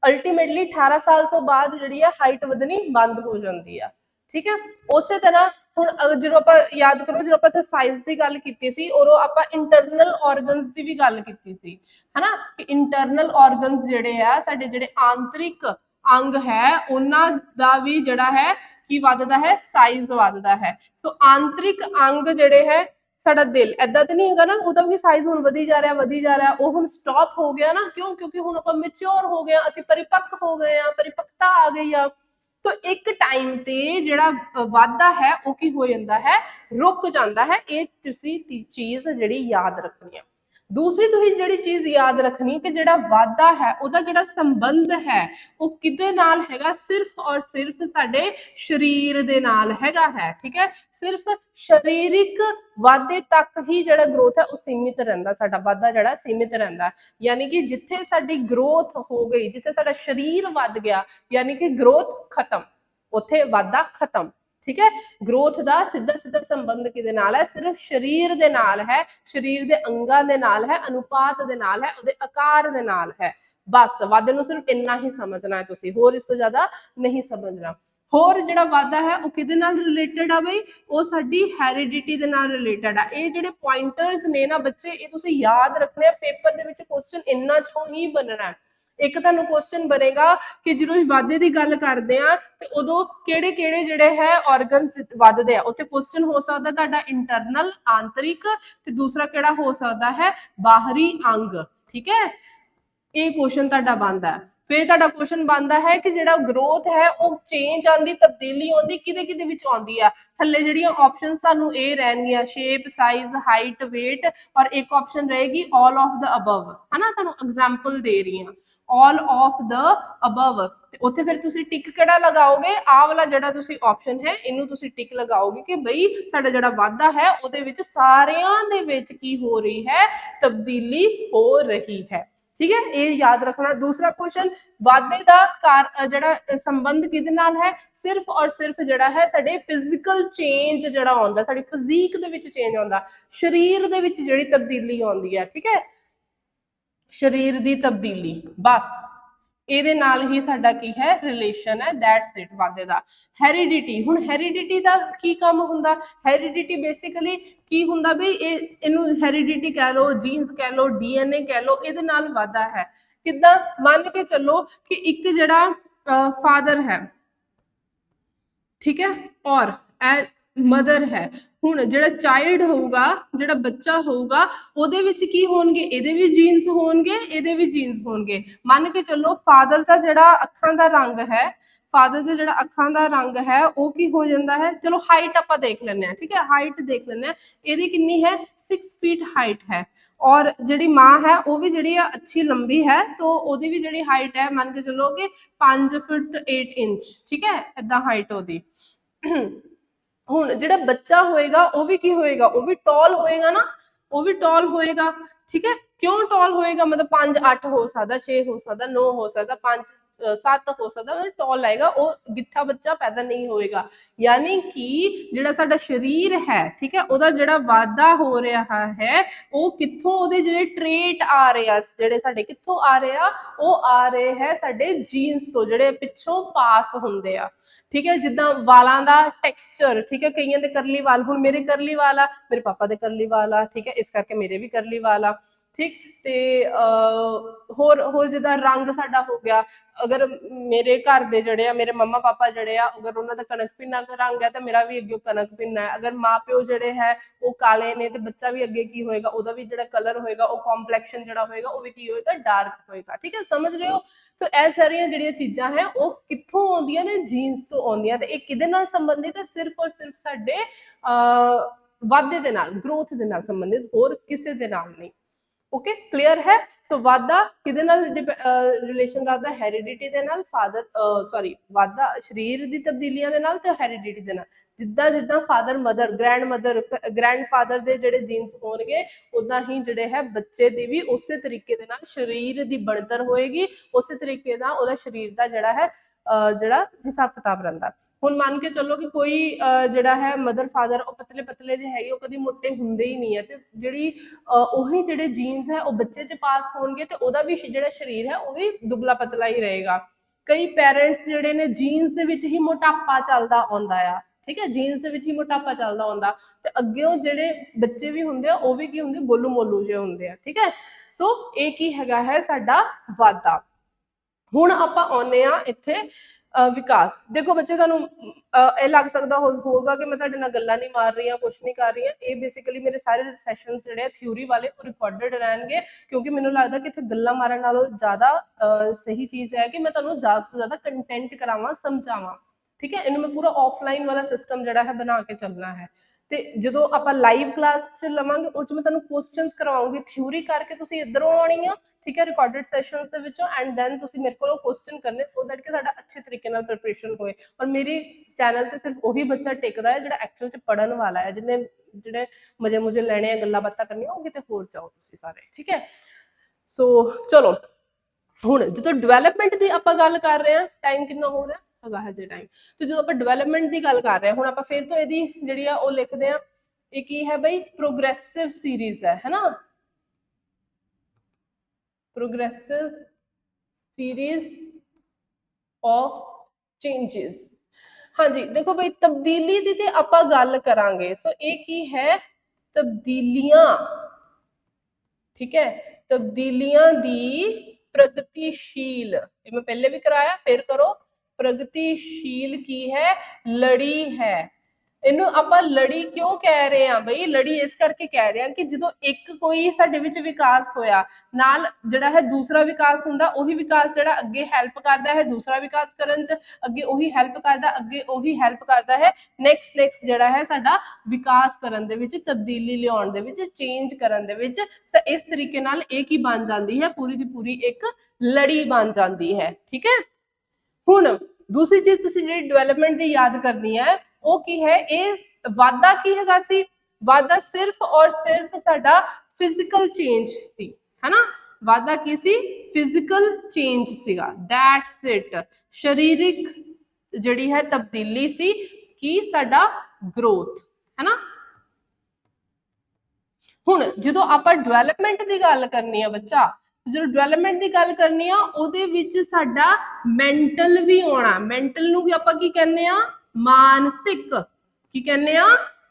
अल्टीमेटली 18 साल तो बाद जिहड़ी है हाइट वधनी बंद हो जाती है। ठीक है, उस तरह हुण जो आपां याद करो, जो आपां साइज की गल कीती सी और आपां इंटरनल ऑर्गनस की भी गल कीती सी, है ना, कि इंटरनल ऑर्गनस जिहड़े आ साडे जिहड़े आंतरिक अंग है उन्हां दा भी जिहड़ा है की वधदा है, साइज वधदा है। सो आंतरिक अंग जिहड़े है, साडा दिल ऐदा तो नहीं हैगा ना, ਉਹਦਾ भी साइज हुण वधी जा रहा, वो हुण स्टॉप हो गया ना, क्यों, क्योंकि हुण आपां मैच्योर हो गए, असीं परिपक्व हो गए आ, परिपक्वता आ गई आ। तो एक टाइम ते जिहड़ा वाधा है वो की हो जांदा है, रुक जांदा है। ये तुसीं चीज़ जिहड़ी याद रखनी है। दूसरी तुसीं जिहड़ी चीज़ याद रखनी कि जिहड़ा वाधा है उहदा जिहड़ा संबंध है वो किहदे नाल हैगा, सिर्फ और सिर्फ साडे शरीर दे नाल हैगा है। ठीक है, सिर्फ शरीरिक वाधे तक ही जिहड़ा ग्रोथ है वो सीमित रहिंदा, साडा वाधा जिहड़ा सीमित रहिंदा। यानी कि जिथे साडी ग्रोथ हो गई, जिथे साडा शरीर वध गया, यानी कि ग्रोथ खत्म, उत्थे वाधा खत्म। ठीक है, ग्रोथ का सीधा सीधा संबंध किहदे नाल है, सिर्फ शरीर दे नाल है, शरीर दे अंगां दे नाल है, अनुपात दे नाल है, उहदे आकार दे नाल है। बस वाधे नूं सिर्फ इन्ना ही समझना है तुसीं, होर इस तों ज़्यादा नहीं समझना। होर जिहड़ा वाधा है वो किहदे नाल रिलेटेड आ बई, वो साडी हैरिडिटी दे नाल रिलेटेड आ। ये जिहड़े पॉइंटर्स ने ना बच्चे, ये तुसीं याद रखने आ, पेपर दे विच क्वेश्चन इन्ना चों ही बनना है। एक तुहानूं क्वेश्चन बनेगा कि ਜਦੋਂ ਵਾਧੇ ਦੀ ਗੱਲ ਕਰਦੇ ਆ ਤੇ ਉਦੋਂ ਕਿਹੜੇ ਕਿਹੜੇ ਜਿਹੜੇ ਹੈ ਆਰਗਨਸ ਵੱਧਦੇ ਆ, ਉੱਥੇ क्वेश्चन हो सकता ਤੁਹਾਡਾ इंटरनल आंतरिक, ਤੇ दूसरा ਕਿਹੜਾ हो सकता है बाहरी अंग। ठीक है, ये क्वेश्चन ਤੁਹਾਡਾ ਬਣਦਾ। फिर ਤੁਹਾਡਾ क्वेश्चन बनता है कि ਜਿਹੜਾ ग्रोथ है वो चेंज आती, तब्दीली आती, किहदे किहदे विच आउंदी आ। थल्ले ਜਿਹੜੀਆਂ ऑप्शंस ਤੁਹਾਨੂੰ ਇਹ ਰਹਿਣਗੀਆਂ, शेप साइज हाइट वेट, और एक ऑप्शन रहेगी ऑल ऑफ द अबव, है ना, ਤੁਹਾਨੂੰ एग्जांपल दे रही हां, ऑल ऑफ द अबव। उत्थे फिर तुसीं टिक किहड़ा लगाओगे, आ वाला जिहड़ा तुसीं ऑप्शन है इनू तुसीं टिक लगाओगे कि बई साडा जिहड़ा वाधा है उहदे विच सारियां दे विच की हो रही है, तब्दीली हो रही है। ठीक है, ये याद रखना। दूसरा क्वेश्चन, वाधे का जिहड़ा संबंध किहदे नाल है, सिर्फ और सिर्फ जिहड़ा है साडे फिजिकल चेंज जिहड़ा आउंदा, साडी फिजीक दे विच चेंज आउंदा, शरीर दे विच जिहड़ी तब्दीली आउंदी है। ठीक है, ਸਰੀਰ ਦੀ ਤਬਦੀਲੀ, ਬਸ ਇਹਦੇ ਨਾਲ ਹੀ ਸਾਡਾ ਕੀ ਹੈ ਰਿਲੇਸ਼ਨ ਹੈ, ਦੈਟਸ ਇਟ ਵਾਧੇ ਦਾ। ਹੈਰੀਡਿਟੀ, ਹੁਣ ਹੈਰੀਡਿਟੀ ਦਾ ਕੀ ਕੰਮ ਹੁੰਦਾ? ਹੈਰੀਡਿਟੀ ਬੇਸਿਕਲੀ ਕੀ ਹੁੰਦਾ ਵੀ ਇਹਨੂੰ ਹੈਰੀਡਿਟੀ ਕਹਿ ਲਓ, ਜੀਨਸ ਕਹਿ ਲਓ, ਡੀਐਨਏ ਕਹਿ ਲਓ, ਇਹਦੇ ਨਾਲ ਵਾਧਾ ਹੈ। ਕਿੱਦਾਂ? ਮੰਨ ਕੇ ਚੱਲੋ ਕਿ ਇੱਕ ਜਿਹੜਾ ਫਾਦਰ ਹੈ, ਠੀਕ ਹੈ, ਔਰ ਮਦਰ ਹੈ। ਹੁਣ ਜਿਹੜਾ ਚਾਈਲਡ ਹੋਊਗਾ, ਜਿਹੜਾ ਬੱਚਾ ਹੋਊਗਾ, ਉਹਦੇ ਵਿੱਚ ਕੀ ਹੋਣਗੇ? ਇਹਦੇ ਵੀ ਜੀਨਸ ਹੋਣਗੇ, ਇਹਦੇ ਵੀ ਜੀਨਸ ਹੋਣਗੇ। ਮੰਨ ਕੇ ਚੱਲੋ ਫਾਦਰ ਦਾ ਜਿਹੜਾ ਅੱਖਾਂ ਦਾ ਰੰਗ ਹੈ, ਫਾਦਰ ਦਾ ਜਿਹੜਾ ਅੱਖਾਂ ਦਾ ਰੰਗ ਹੈ ਉਹ ਕੀ ਹੋ ਜਾਂਦਾ ਹੈ? ਚਲੋ ਹਾਈਟ ਆਪਾਂ ਦੇਖ ਲੈਂਦੇ ਹਾਂ, ਠੀਕ ਹੈ, ਹਾਈਟ ਦੇਖ ਲੈਂਦੇ ਹਾਂ। ਇਹਦੀ ਕਿੰਨੀ ਹੈ? 6 ਫੀਟ ਹਾਈਟ ਹੈ। ਔਰ ਜਿਹੜੀ ਮਾਂ ਹੈ ਉਹ ਵੀ ਜਿਹੜੀ ਆ ਅੱਛੀ ਲੰਬੀ ਹੈ, तो ਉਹਦੀ ਵੀ ਜਿਹੜੀ ਹਾਈਟ ਹੈ ਮੰਨ ਕੇ ਚੱਲੋ ਕਿ 5 ਫੁੱਟ 8 ਇੰਚ, ਠੀਕ ਹੈ, ਏਦਾਂ ਹਾਈਟ ਉਹਦੀ। ਹੁਣ ਜਿਹੜਾ ਬੱਚਾ ਹੋਏਗਾ ਉਹ ਵੀ ਕੀ ਹੋਏਗਾ? ਉਹ ਵੀ ਟੌਲ ਹੋਏਗਾ ਨਾ, ਉਹ ਵੀ ਟੌਲ ਹੋਏਗਾ, ਠੀਕ ਹੈ। ਕਿਉਂ ਟੌਲ ਹੋਏਗਾ? मतलब 5 8 ਹੋ ਸਕਦਾ, 6 ਹੋ ਸਕਦਾ, 9 ਹੋ ਸਕਦਾ, 5 7 ਹੋ ਸਕਦਾ, मतलब ਟੌਲ ਆਏਗਾ। ਉਹ ਗਿੱਠਾ ਬੱਚਾ ਪੈਦਾ ਨਹੀਂ ਹੋਏਗਾ। ਯਾਨੀ ਕਿ ਜਿਹੜਾ ਸਾਡਾ ਸਰੀਰ ਹੈ, ਠੀਕ ਹੈ, ਉਹਦਾ ਜਿਹੜਾ ਵਾਧਾ ਹੋ ਰਿਹਾ ਹੈ ਉਹ ਕਿੱਥੋਂ? ਉਹਦੇ ਜਿਹੜੇ ਟ੍ਰੇਟ ਆ ਰਹੇ ਆ, ਜਿਹੜੇ ਸਾਡੇ ਕਿੱਥੋਂ ਆ ਰਹੇ ਆ? ਉਹ ਆ ਰਹੇ ਹੈ ਸਾਡੇ ਜੀਨਸ ਤੋਂ, ਜਿਹੜੇ ਪਿੱਛੋਂ ਪਾਸ ਹੁੰਦੇ ਆ, ਠੀਕ ਹੈ। ਜਿੱਦਾਂ ਵਾਲਾਂ ਦਾ ਟੈਕਸਚਰ, ਠੀਕ ਹੈ, ਕਈਆਂ ਦੇ ਕਰਲੀ ਵਾਲ, ਹੁਣ ਮੇਰੇ ਕਰਲੀ ਵਾਲ ਆ, ਮੇਰੇ ਪਾਪਾ ਦੇ ਕਰਲੀ ਵਾਲ ਆ, ਠੀਕ ਹੈ, ਇਸ ਕਰਕੇ ਮੇਰੇ ਵੀ ਕਰਲੀ ਵਾਲ ਆ, ਠੀਕ। ਤੇ ਹੋਰ ਜਿੱਦਾਂ ਰੰਗ ਸਾਡਾ ਹੋ ਗਿਆ, ਅਗਰ ਮੇਰੇ ਘਰ ਦੇ ਜਿਹੜੇ ਆ, ਮੇਰੇ ਮੰਮਾ ਪਾਪਾ ਜਿਹੜੇ ਆ, ਅਗਰ ਉਹਨਾਂ ਦਾ ਕਣਕ ਪਿੰਨਾ ਰੰਗ ਹੈ ਤਾਂ ਮੇਰਾ ਵੀ ਅੱਗੇ ਕਣਕ ਪਿੰਨਾ ਹੈ। ਅਗਰ ਮਾਂ ਪਿਓ ਜਿਹੜੇ ਹੈ ਉਹ ਕਾਲੇ ਨੇ ਤੇ ਬੱਚਾ ਵੀ ਅੱਗੇ ਕੀ ਹੋਏਗਾ? ਉਹਦਾ ਵੀ ਜਿਹੜਾ ਕਲਰ ਹੋਏਗਾ, ਉਹ ਕੰਪਲੈਕਸ਼ਨ ਜਿਹੜਾ ਹੋਏਗਾ ਉਹ ਵੀ ਕੀ ਹੋਏਗਾ? ਡਾਰਕ ਹੋਏਗਾ, ਠੀਕ ਹੈ, ਸਮਝ ਰਹੇ ਹੋ? ਤਾਂ ਇਹ ਸਾਰੀਆਂ ਜਿਹੜੀਆਂ ਚੀਜ਼ਾਂ ਹੈ ਉਹ ਕਿੱਥੋਂ ਆਉਂਦੀਆਂ ਨੇ? ਜੀਨਸ ਤੋਂ ਆਉਂਦੀਆਂ। ਤੇ ਇਹ ਕਿਹਦੇ ਨਾਲ ਸੰਬੰਧਿਤ ਹੈ? ਸਿਰਫ ਔਰ ਸਿਰਫ ਸਾਡੇ ਵਾਧੇ ਦੇ ਨਾਲ, ਗਰੋਥ ਦੇ ਨਾਲ ਸੰਬੰਧਿਤ, ਹੋਰ ਕਿਸੇ ਦੇ ਨਾਲ ਨਹੀਂ। ਓਕੇ, ਕਲੀਅਰ ਹੈ? ਸੋ ਵਾਧਾ ਕਿਹਦੇ ਨਾਲ ਰਿਲੇਸ਼ਨ ਰੱਖਦਾ? ਹੈਰੀਡਿਟੀ ਦੇ ਨਾਲ, ਵਾਧਾ ਸਰੀਰ ਦੀ ਤਬਦੀਲੀਆਂ ਦੇ ਨਾਲ ਤੇ ਹੈਰੀਡਿਟੀ ਦੇ ਨਾਲ। ਜਿੱਦਾਂ ਜਿੱਦਾਂ ਫਾਦਰ ਮਦਰ ਗ੍ਰੈਂਡਫਾਦਰ ਦੇ ਜਿਹੜੇ ਜੀਨਸ ਹੋਣਗੇ, ਉਦਾਂ ਹੀ ਜਿਹੜੇ ਹੈ ਬੱਚੇ ਦੀ ਵੀ ਉਸੇ ਤਰੀਕੇ ਦੇ ਨਾਲ ਸਰੀਰ ਦੀ ਬਣਤਰ ਹੋਏਗੀ, ਉਸੇ ਤਰੀਕੇ ਦਾ ਉਹਦਾ ਸਰੀਰ ਦਾ ਜਿਹੜਾ ਹੈ ਜਿਹੜਾ ਹਿਸਾਬ ਕਿਤਾਬ ਰਹਿੰਦਾ। ਹੁਣ ਮੰਨ ਕੇ ਚੱਲੋ ਕਿ ਕੋਈ ਜਿਹੜਾ ਹੈ ਮਦਰ ਫਾਦਰ ਉਹ ਪਤਲੇ ਪਤਲੇ ਜਿਹੇ ਹੈਗੇ, ਉਹ ਕਦੀ ਮੋਟੇ ਹੁੰਦੇ ਹੀ ਨਹੀਂ ਹੈ, ਤੇ ਜਿਹੜੀ ਉਹੀ ਜਿਹੜੇ ਜੀਨਸ ਹੈ ਉਹ ਬੱਚੇ 'ਚ ਪਾਸ ਹੋਣਗੇ ਤੇ ਉਹਦਾ ਵੀ ਜਿਹੜਾ ਸਰੀਰ ਹੈ ਉਹ ਵੀ ਦੁਬਲਾ ਪਤਲਾ ਹੀ ਰਹੇਗਾ। ਕਈ ਪੈਰੈਂਟਸ ਜਿਹੜੇ ਨੇ ਜੀਨਸ ਦੇ ਵਿੱਚ ਹੀ ਮੋਟਾਪਾ ਚੱਲਦਾ ਆਉਂਦਾ ਆ, ਠੀਕ ਹੈ, ਜੀਨਸ ਦੇ ਵਿੱਚ ਹੀ ਮੋਟਾਪਾ ਚੱਲਦਾ ਆਉਂਦਾ, ਤੇ ਅੱਗੇ ਜਿਹੜੇ ਬੱਚੇ ਵੀ ਹੁੰਦੇ ਆ ਉਹ ਵੀ ਕੀ ਹੁੰਦੇ? ਗੋਲੂ ਮੋਲੂ ਜਿਹੇ ਹੁੰਦੇ ਆ, ਠੀਕ ਹੈ। ਸੋ ਇਹ ਕੀ ਹੈਗਾ ਹੈ? ਸਾਡਾ ਵਾਧਾ। ਹੁਣ ਆਪਾਂ ਆਉਂਦੇ ਆ ਇੱਥੇ ਵਿਕਾਸ। ਦੇਖੋ ਬੱਚੇ, ਤੁਹਾਨੂੰ ਇਹ ਲੱਗ ਸਕਦਾ ਹੋਊਗਾ ਕਿ ਮੈਂ ਤੁਹਾਡੇ ਨਾਲ ਗੱਲਾਂ ਨਹੀਂ ਮਾਰ ਰਹੀ ਹਾਂ, ਕੁਛ ਨਹੀਂ ਕਰ ਰਹੀ ਹਾਂ। ਇਹ ਬੇਸਿਕਲੀ ਮੇਰੇ ਸਾਰੇ ਸੈਸ਼ਨਸ ਜਿਹੜੇ ਆ ਥਿਊਰੀ ਵਾਲੇ ਉਹ ਰਿਕਾਰਡਡ ਰਹਿਣਗੇ, ਕਿਉਂਕਿ ਮੈਨੂੰ ਲੱਗਦਾ ਕਿ ਇੱਥੇ ਗੱਲਾਂ ਮਾਰਨ ਨਾਲੋਂ ਜ਼ਿਆਦਾ ਸਹੀ ਚੀਜ਼ ਹੈ ਕਿ ਮੈਂ ਤੁਹਾਨੂੰ ਜ਼ਿਆਦਾ ਤੋਂ ਜ਼ਿਆਦਾ ਕੰਟੈਂਟ ਕਰਾਵਾਂ, ਸਮਝਾਵਾਂ, ਠੀਕ ਹੈ। ਇਹਨੂੰ ਮੈਂ ਪੂਰਾ ਆਫਲਾਈਨ ਵਾਲਾ ਸਿਸਟਮ ਜਿਹੜਾ ਹੈ ਬਣਾ ਕੇ ਚੱਲਣਾ ਹੈ। ਤੇ ਜਦੋਂ ਆਪਾਂ ਲਾਈਵ ਕਲਾਸ 'ਚ ਲਵਾਂਗੇ ਉਹ 'ਚ ਮੈਂ ਤੁਹਾਨੂੰ ਕੁਐਸਚਨਸ ਕਰਵਾਉਂਗੀ, ਥਿਊਰੀ ਕਰਕੇ ਤੁਸੀਂ ਇੱਧਰੋਂ ਆਉਣੀ ਆ, ਠੀਕ ਹੈ, ਰਿਕਾਰਡਡ ਸੈਸ਼ਨਸ ਦੇ ਵਿੱਚੋਂ, ਐਂਡ ਦੈਨ ਤੁਸੀਂ ਮੇਰੇ ਕੋਲੋਂ ਕੁਐਸਚਨ ਕਰਨੇ, ਸੋ ਦੈਟ ਕਿ ਸਾਡਾ ਅੱਛੇ ਤਰੀਕੇ ਨਾਲ ਪ੍ਰਿਪਰੇਸ਼ਨ ਹੋਏ। ਔਰ ਮੇਰੇ ਚੈਨਲ ਤੇ ਸਿਰਫ ਉਹੀ ਬੱਚਾ ਟਿਕਦਾ ਹੈ ਜਿਹੜਾ ਐਕਚੁਅਲ 'ਚ ਪੜ੍ਹਨ ਵਾਲਾ ਹੈ, ਜਿਹਨੇ ਜਿਹੜੇ ਮਜ਼ੇ ਮੁਝੇ ਲੈਣੇ ਆ, ਗੱਲਾਂ ਬਾਤਾਂ ਕਰਨੀਆਂ, ਉਹ ਕਿਤੇ ਹੋਰ ਜਾਓ ਤੁਸੀਂ ਸਾਰੇ, ਠੀਕ ਹੈ। ਸੋ ਚਲੋ, ਹੁਣ ਜਦੋਂ ਡਿਵੈਲਪਮੈਂਟ ਦੀ ਆਪਾਂ ਗੱਲ ਕਰ ਰਹੇ ਹਾਂ, ਟਾਈਮ ਕਿੰਨਾ ਹੋ ਰਿਹਾ ਹੈਗਾ ਹਜੇ ਟਾਈਮ, ਤੇ ਜਦੋਂ ਆਪਾਂ ਡਿਵੈਲਪਮੈਂਟ ਦੀ ਗੱਲ ਕਰ ਰਹੇ ਹਾਂ, ਹੁਣ ਆਪਾਂ ਫਿਰ ਤੋਂ ਇਹਦੀ ਜਿਹੜੀ ਆ ਉਹ ਲਿਖਦੇ ਆ। ਇਹ ਕੀ ਹੈ ਬਈ? ਪ੍ਰੋਗਰੈਸਿਵ ਸੀਰੀਜ਼ ਹੈ ਨਾ, ਪ੍ਰੋਗਰੈਸਿਵ ਸੀਰੀਜ਼ ਆਫ ਚੇਂजेस। ਹਾਂਜੀ, ਦੇਖੋ ਬਈ ਤਬਦੀਲੀ ਦੀ ਤੇ ਆਪਾਂ ਗੱਲ ਕਰਾਂਗੇ। ਸੋ ਇਹ ਕੀ ਹੈ? ਤਬਦੀਲੀਆਂ, ਠੀਕ ਹੈ, ਤਬਦੀਲੀਆਂ ਦੀ ਪ੍ਰਗਤੀशील, ਇਹ ਮੈਂ ਪਹਿਲੇ ਵੀ ਕਰਾਇਆ, ਫਿਰ ਕਰੋ। ਪ੍ਰਗਤੀशील ਕੀ ਹੈ? ਲੜੀ ਹੈ। ਇਹਨੂੰ ਆਪਾਂ ਲੜੀ ਕਿਉਂ ਕਹਿ ਰਹੇ ਹਾਂ ਬਈ? ਲੜੀ ਇਸ ਕਰਕੇ ਕਹਿ ਰਹੇ ਹਾਂ ਕਿ ਜਦੋਂ ਇੱਕ ਕੋਈ ਸਾਡੇ ਵਿੱਚ ਵਿਕਾਸ ਹੋਇਆ, ਨਾਲ ਜਿਹੜਾ ਹੈ ਦੂਸਰਾ ਵਿਕਾਸ ਹੁੰਦਾ, ਉਹੀ ਵਿਕਾਸ ਜਿਹੜਾ ਅੱਗੇ ਹੈਲਪ ਕਰਦਾ ਹੈ ਦੂਸਰਾ ਵਿਕਾਸ ਕਰਨ 'ਚ, ਅੱਗੇ ਉਹੀ ਹੈਲਪ ਕਰਦਾ, ਅੱਗੇ ਉਹੀ ਹੈਲਪ ਕਰਦਾ ਹੈ ਨੈਕਸਟ ਜਿਹੜਾ ਹੈ ਸਾਡਾ ਵਿਕਾਸ ਕਰਨ ਦੇ ਵਿੱਚ, ਤਬਦੀਲੀ ਲਿਆਉਣ ਦੇ ਵਿੱਚ, ਚੇਂਜ ਕਰਨ ਦੇ ਵਿੱਚ। ਇਸ ਤਰੀਕੇ ਨਾਲ ਇਹ ਕੀ ਬਣ ਜਾਂਦੀ ਹੈ? ਪੂਰੀ ਦੀ ਪੂਰੀ ਇੱਕ ਲੜੀ ਬਣ ਜਾਂਦੀ ਹੈ, ਠੀਕ ਹੈ। ਹੁਣ ਦੂਸਰੀ ਚੀਜ਼ ਤੁਸੀਂ ਜਿਹੜੀ ਡਿਵੈਲਪਮੈਂਟ ਦੀ ਯਾਦ ਕਰਨੀ ਹੈ ਉਹ ਕੀ ਹੈ? ਇਹ ਵਾਧਾ ਕੀ ਹੈਗਾ ਸੀ? ਵਾਧਾ ਸਿਰਫ ਔਰ ਸਿਰਫ ਸਾਡਾ ਫਿਜ਼ੀਕਲ ਚੇਂਜ ਸੀ, ਹੈਨਾ। ਵਾਧਾ ਕੀ ਸੀ? ਫਿਜ਼ੀਕਲ ਚੇਂਜ ਸੀਗਾ, ਦੈਟਸ ਇਟ। ਸਰੀਰਕ ਜਿਹੜੀ ਹੈ ਤਬਦੀਲੀ ਸੀ, ਕੀ ਸਾਡਾ ਗਰੋਥ, ਹੈਨਾ। ਹੁਣ ਜਦੋਂ ਆਪਾਂ ਡਿਵੈਲਪਮੈਂਟ ਦੀ ਗੱਲ ਕਰਨੀ ਆ ਬੱਚਾ, जो डेवलपमेंट की गल करनी आ ਉਹਦੇ ਵਿੱਚ ਸਾਡਾ ਮੈਂਟਲ ਵੀ ਆਉਣਾ ਮੈਂਟਲ ਨੂੰ ਵੀ ਆਪਾਂ ਕੀ ਕਹਿੰਦੇ ਆ ਮਾਨਸਿਕ ਕੀ ਕਹਿੰਦੇ ਆ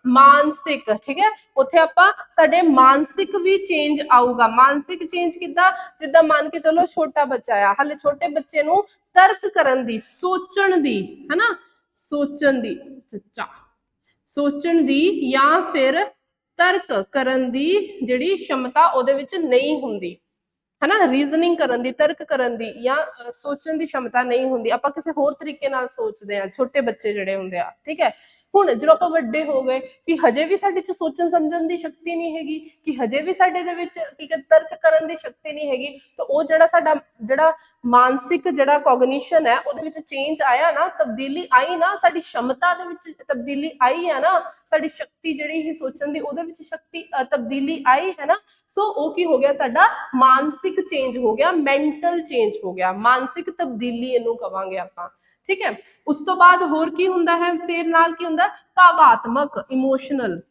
ਮਾਨਸਿਕ ਠੀਕ ਹੈ ਉੱਥੇ ਆਪਾਂ ਸਾਡੇ ਮਾਨਸਿਕ ਵੀ ਚੇਂਜ ਆਊਗਾ ਮਾਨਸਿਕ ਚੇਂਜ ਕਿੱਦਾਂ ਜਿੱਦਾਂ ਮੰਨ ਕੇ ਚਲੋ ਛੋਟਾ ਬੱਚਾ ਆ ਹਾਲੇ ਛੋਟੇ ਬੱਚੇ ਨੂੰ ਤਰਕ ਕਰਨ ਦੀ ਸੋਚਣ ਦੀ ਹਨਾ ਸੋਚਣ ਦੀ ਚੱਚਾ ਸੋਚਣ ਦੀ ਜਾਂ ਫਿਰ ਤਰਕ ਕਰਨ ਦੀ ਜਿਹੜੀ क्षमता ਉਹਦੇ ਵਿੱਚ ਨਹੀਂ ਹੁੰਦੀ है ना रीजनिंग करन दी तर्क करन दी या सोचण दी क्षमता नहीं हुंदी आपां किसी होर तरीके नाल सोचदे आ छोटे बच्चे जिहड़े हुंदे आ ठीक है ਹੁਣ ਜਦੋਂ ਆਪਾਂ ਵੱਡੇ ਹੋ ਗਏ ਕਿ ਹਜੇ ਵੀ ਸਾਡੇ ਚ ਸੋਚਣ ਸਮਝਣ ਦੀ ਸ਼ਕਤੀ ਨਹੀਂ ਹੈਗੀ ਕਿ ਹਜੇ ਵੀ ਸਾਡੇ ਦੇ ਵਿੱਚ ਕੀ ਕਹਿੰਦੇ ਤਰਕ ਕਰਨ ਦੀ ਸ਼ਕਤੀ ਨਹੀਂ ਹੈਗੀ ਤਾਂ ਉਹ ਜਿਹੜਾ ਸਾਡਾ ਜਿਹੜਾ ਮਾਨਸਿਕ ਜਿਹੜਾ ਕੋਗਨੀਸ਼ਨ ਹੈ ਉਹਦੇ ਵਿੱਚ ਚੇਂਜ ਆਇਆ ਨਾ ਤਬਦੀਲੀ ਆਈ ਨਾ ਸਾਡੀ क्षमता ਦੇ ਵਿੱਚ ਤਬਦੀਲੀ ਆਈ ਹੈ ਨਾ ਸਾਡੀ ਸ਼ਕਤੀ ਜਿਹੜੀ ਹੀ ਸੋਚਣ ਦੀ ਉਹਦੇ ਵਿੱਚ ਸ਼ਕਤੀ ਤਬਦੀਲੀ ਆਈ ਹੈ ਨਾ ਸੋ ਉਹ ਕੀ ਹੋ ਗਿਆ ਸਾਡਾ ਮਾਨਸਿਕ ਚੇਂਜ ਹੋ ਗਿਆ ਮੈਂਟਲ ਚੇਂਜ ਹੋ ਗਿਆ ਮਾਨਸਿਕ ਤਬਦੀਲੀ ਇਹਨੂੰ ਕਵਾਂਗੇ ਆਪਾਂ ठीक है उस तो बाद होर की हुंदा है फिर नाल की हुंदा भावात्मक इमोशनल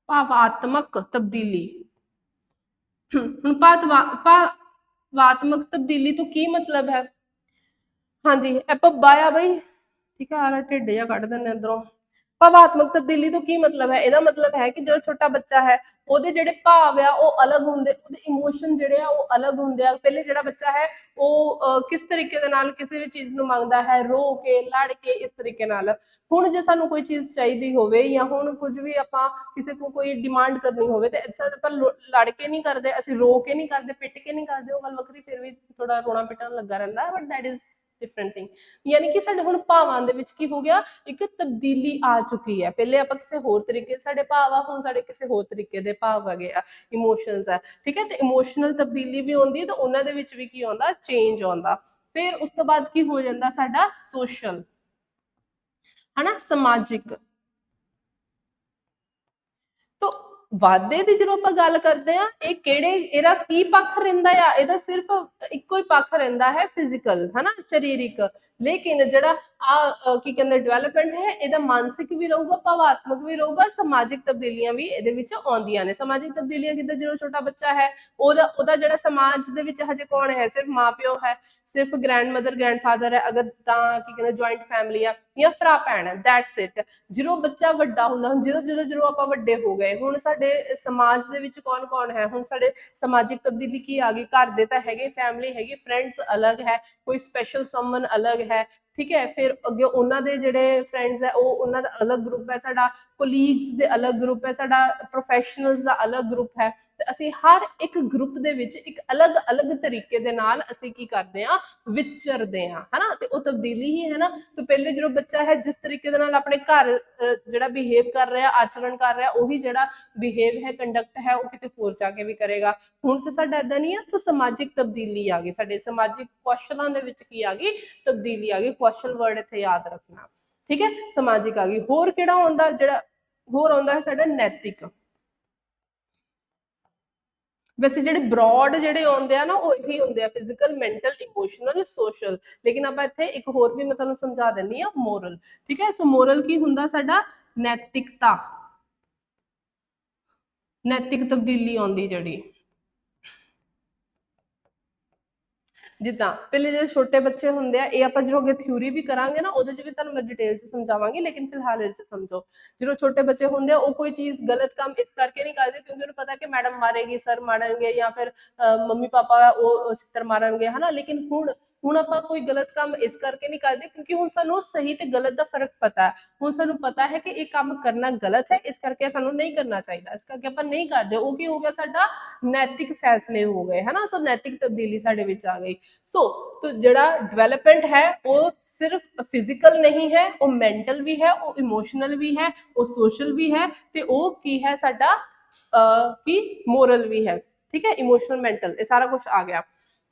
भावात्मक तब्दीली भावात्मक तब्दीली तो की मतलब है हाँ जी बाया बई ठीक है आरा ढिड जा कढ़ देने अंदरों भावात्मक तब्दीली तो की मतलब है ਇਹਦਾ मतलब है कि जो छोटा बच्चा है ਉਹਦੇ ਜਿਹੜੇ ਭਾਵ ਆ ਉਹ ਅਲੱਗ ਹੁੰਦੇ ਉਹਦੇ ਇਮੋਸ਼ਨ ਜਿਹੜੇ ਆ ਉਹ ਅਲੱਗ ਹੁੰਦੇ ਆ ਪਹਿਲੇ ਜਿਹੜਾ ਬੱਚਾ ਹੈ ਉਹ ਕਿਸ ਤਰੀਕੇ ਦੇ ਨਾਲ ਕਿਸੇ ਵੀ ਚੀਜ਼ ਨੂੰ ਮੰਗਦਾ ਹੈ ਰੋ ਕੇ ਲੜ ਕੇ ਇਸ ਤਰੀਕੇ ਨਾਲ ਹੁਣ ਜੇ ਸਾਨੂੰ ਕੋਈ ਚੀਜ਼ ਚਾਹੀਦੀ ਹੋਵੇ ਜਾਂ ਹੁਣ ਕੁਝ ਵੀ ਆਪਾਂ ਕਿਸੇ ਕੋ ਕੋਈ ਡਿਮਾਂਡ ਕਰਨੀ ਹੋਵੇ ਤੇ ਐਸਾ ਆਪਾਂ ਲੜ ਕੇ ਨਹੀਂ ਕਰਦੇ ਅਸੀਂ ਰੋ ਕੇ ਨਹੀਂ ਕਰਦੇ ਪਿੱਟ ਕੇ ਨਹੀਂ ਕਰਦੇ ਉਹ ਗੱਲ ਵੱਖਰੀ ਫਿਰ ਵੀ ਥੋੜਾ ਰੋਣਾ ਪਿੱਟਣ ਲੱਗਾ ਰਹਿੰਦਾ but that is different thing यानी कि साडे हुण भावां दे विच की हो गया एक तब्दीली आ चुकी है पहले आपां किसी होर तरीके साडे भाव आ हुण साडे किसी होर तरीके दे भाव आ गए इमोशंस है ठीक है ते इमोशनल तब्दीली भी होंदी ते उन्हां दे विच भी की होंदा चेंज आउंदा फिर उस तो बाद की हो जांदा साडा सोशल है ना समाजिक तो वाधे की जो आप गल करते हैं ये किहड़े इहदा की पक्ष रहिंदा आ इहदा सिर्फ इक्को ही पक्ष रहिंदा है फिजिकल है ना शरीरिक लेकिन जिहड़ा आ की कहंदे डेवलपमेंट है इहदा मानसिक भी रहूगा भावात्मक भी रहूगा समाजिक तब्दीलियां भी इहदे विच आउंदियां ने समाजिक तब्दीलियां किद्दां जो छोटा बच्चा है ओहदा जिहड़ा समाज दे विच हजे कौन है सिर्फ माँ प्यो है सिर्फ ग्रैंड मदर ग्रैंड फादर है अगर तां की कहंदे जॉइंट फैमिली है या भरा भैन है दैट्स इट जो बच्चा वड्डा हुंदा जो जो जो आपां वड्डे हो गए हुण साडे समाज दे विच कौन कौन है हुण साडे समाजिक तब्दीली की आ गई घर दे तां हैगे फैमिली हैगी फ्रेंड्स अलग है कोई स्पैशल समवन अलग है ठीक है फिर अगे उन्हां दे जिहड़े फ्रेंड्स है वो उन्हां दा अलग ग्रुप है साडा कोलीग्स दे अलग ग्रुप है साडा प्रोफैशनल्स दा अलग ग्रुप है ते असीं हर एक ग्रुप दे विच एक अलग अलग तरीके दे नाल असीं की करदे आ विचरदे आ है ना ते वो तब्दीली ही है ना तो पहले जो बच्चा है जिस तरीके दे नाल अपने घर जिहड़ा बिहेव कर रहा आचरण कर रहा उही जिहड़ा बिहेव है कंडक्ट है वो किते होर जाके भी करेगा हुण ते साडा इदां नहीं है तो समाजिक तब्दीली आ गई साडे समाजिक कौशलां दे विच की आ गई तब्दीली आ गई कौशल वर्ड इत्थे याद रखना ठीक है समाजिक आ गई होर किहड़ा आउंदा जिहड़ा होर आउंदा है साडा नैतिक वैसे जिहड़े ब्रॉड जिहड़े आउंदे आ ना वो यही हुंदे आ फिजिकल मेंटल इमोशनल सोशल लेकिन आपां इत्थे एक होर भी मैं तुहानूं समझा दिंदी आ मोरल ठीक है सो मोरल की हुंदा साडा नैतिकता नैतिक तब्दीली आउंदी जिहड़ी जिद्दां पहले जो छोटे बच्चे होंगे ये आप जो अगे थ्योरी भी करांगे ना उहदे च भी तुहानूं मैं डिटेल च समझावांगी लेकिन फिलहाल इस समझो जो छोटे बच्चे होंगे वो कोई चीज़ गलत काम इस करके नहीं करते क्योंकि उन्हें पता है कि मैडम मारेगी सर मारेंगे या फिर मम्मी पापा वो चित्र मारेंगे है ना लेकिन हुण आपां कोई गलत काम इस करके नहीं करते क्योंकि हुण सानूं सही ते गलत का फर्क पता है हुण सानूं पता है कि ये काम करना गलत है इस करके सानूं नहीं करना चाहिए इस करके आपां नहीं करते वो की हो गया साडा नैतिक फैसले हो गए है ना सो नैतिक तब्दीली साडे विच आ गई सो तो जिहड़ा डेवलपमेंट है वो सिर्फ फिजिकल नहीं है वो मेंटल भी है वो इमोशनल भी है वो सोशल भी है ते वो की है साडा की मोरल भी है ठीक है इमोशनल मेंटल ये सारा कुछ आ गया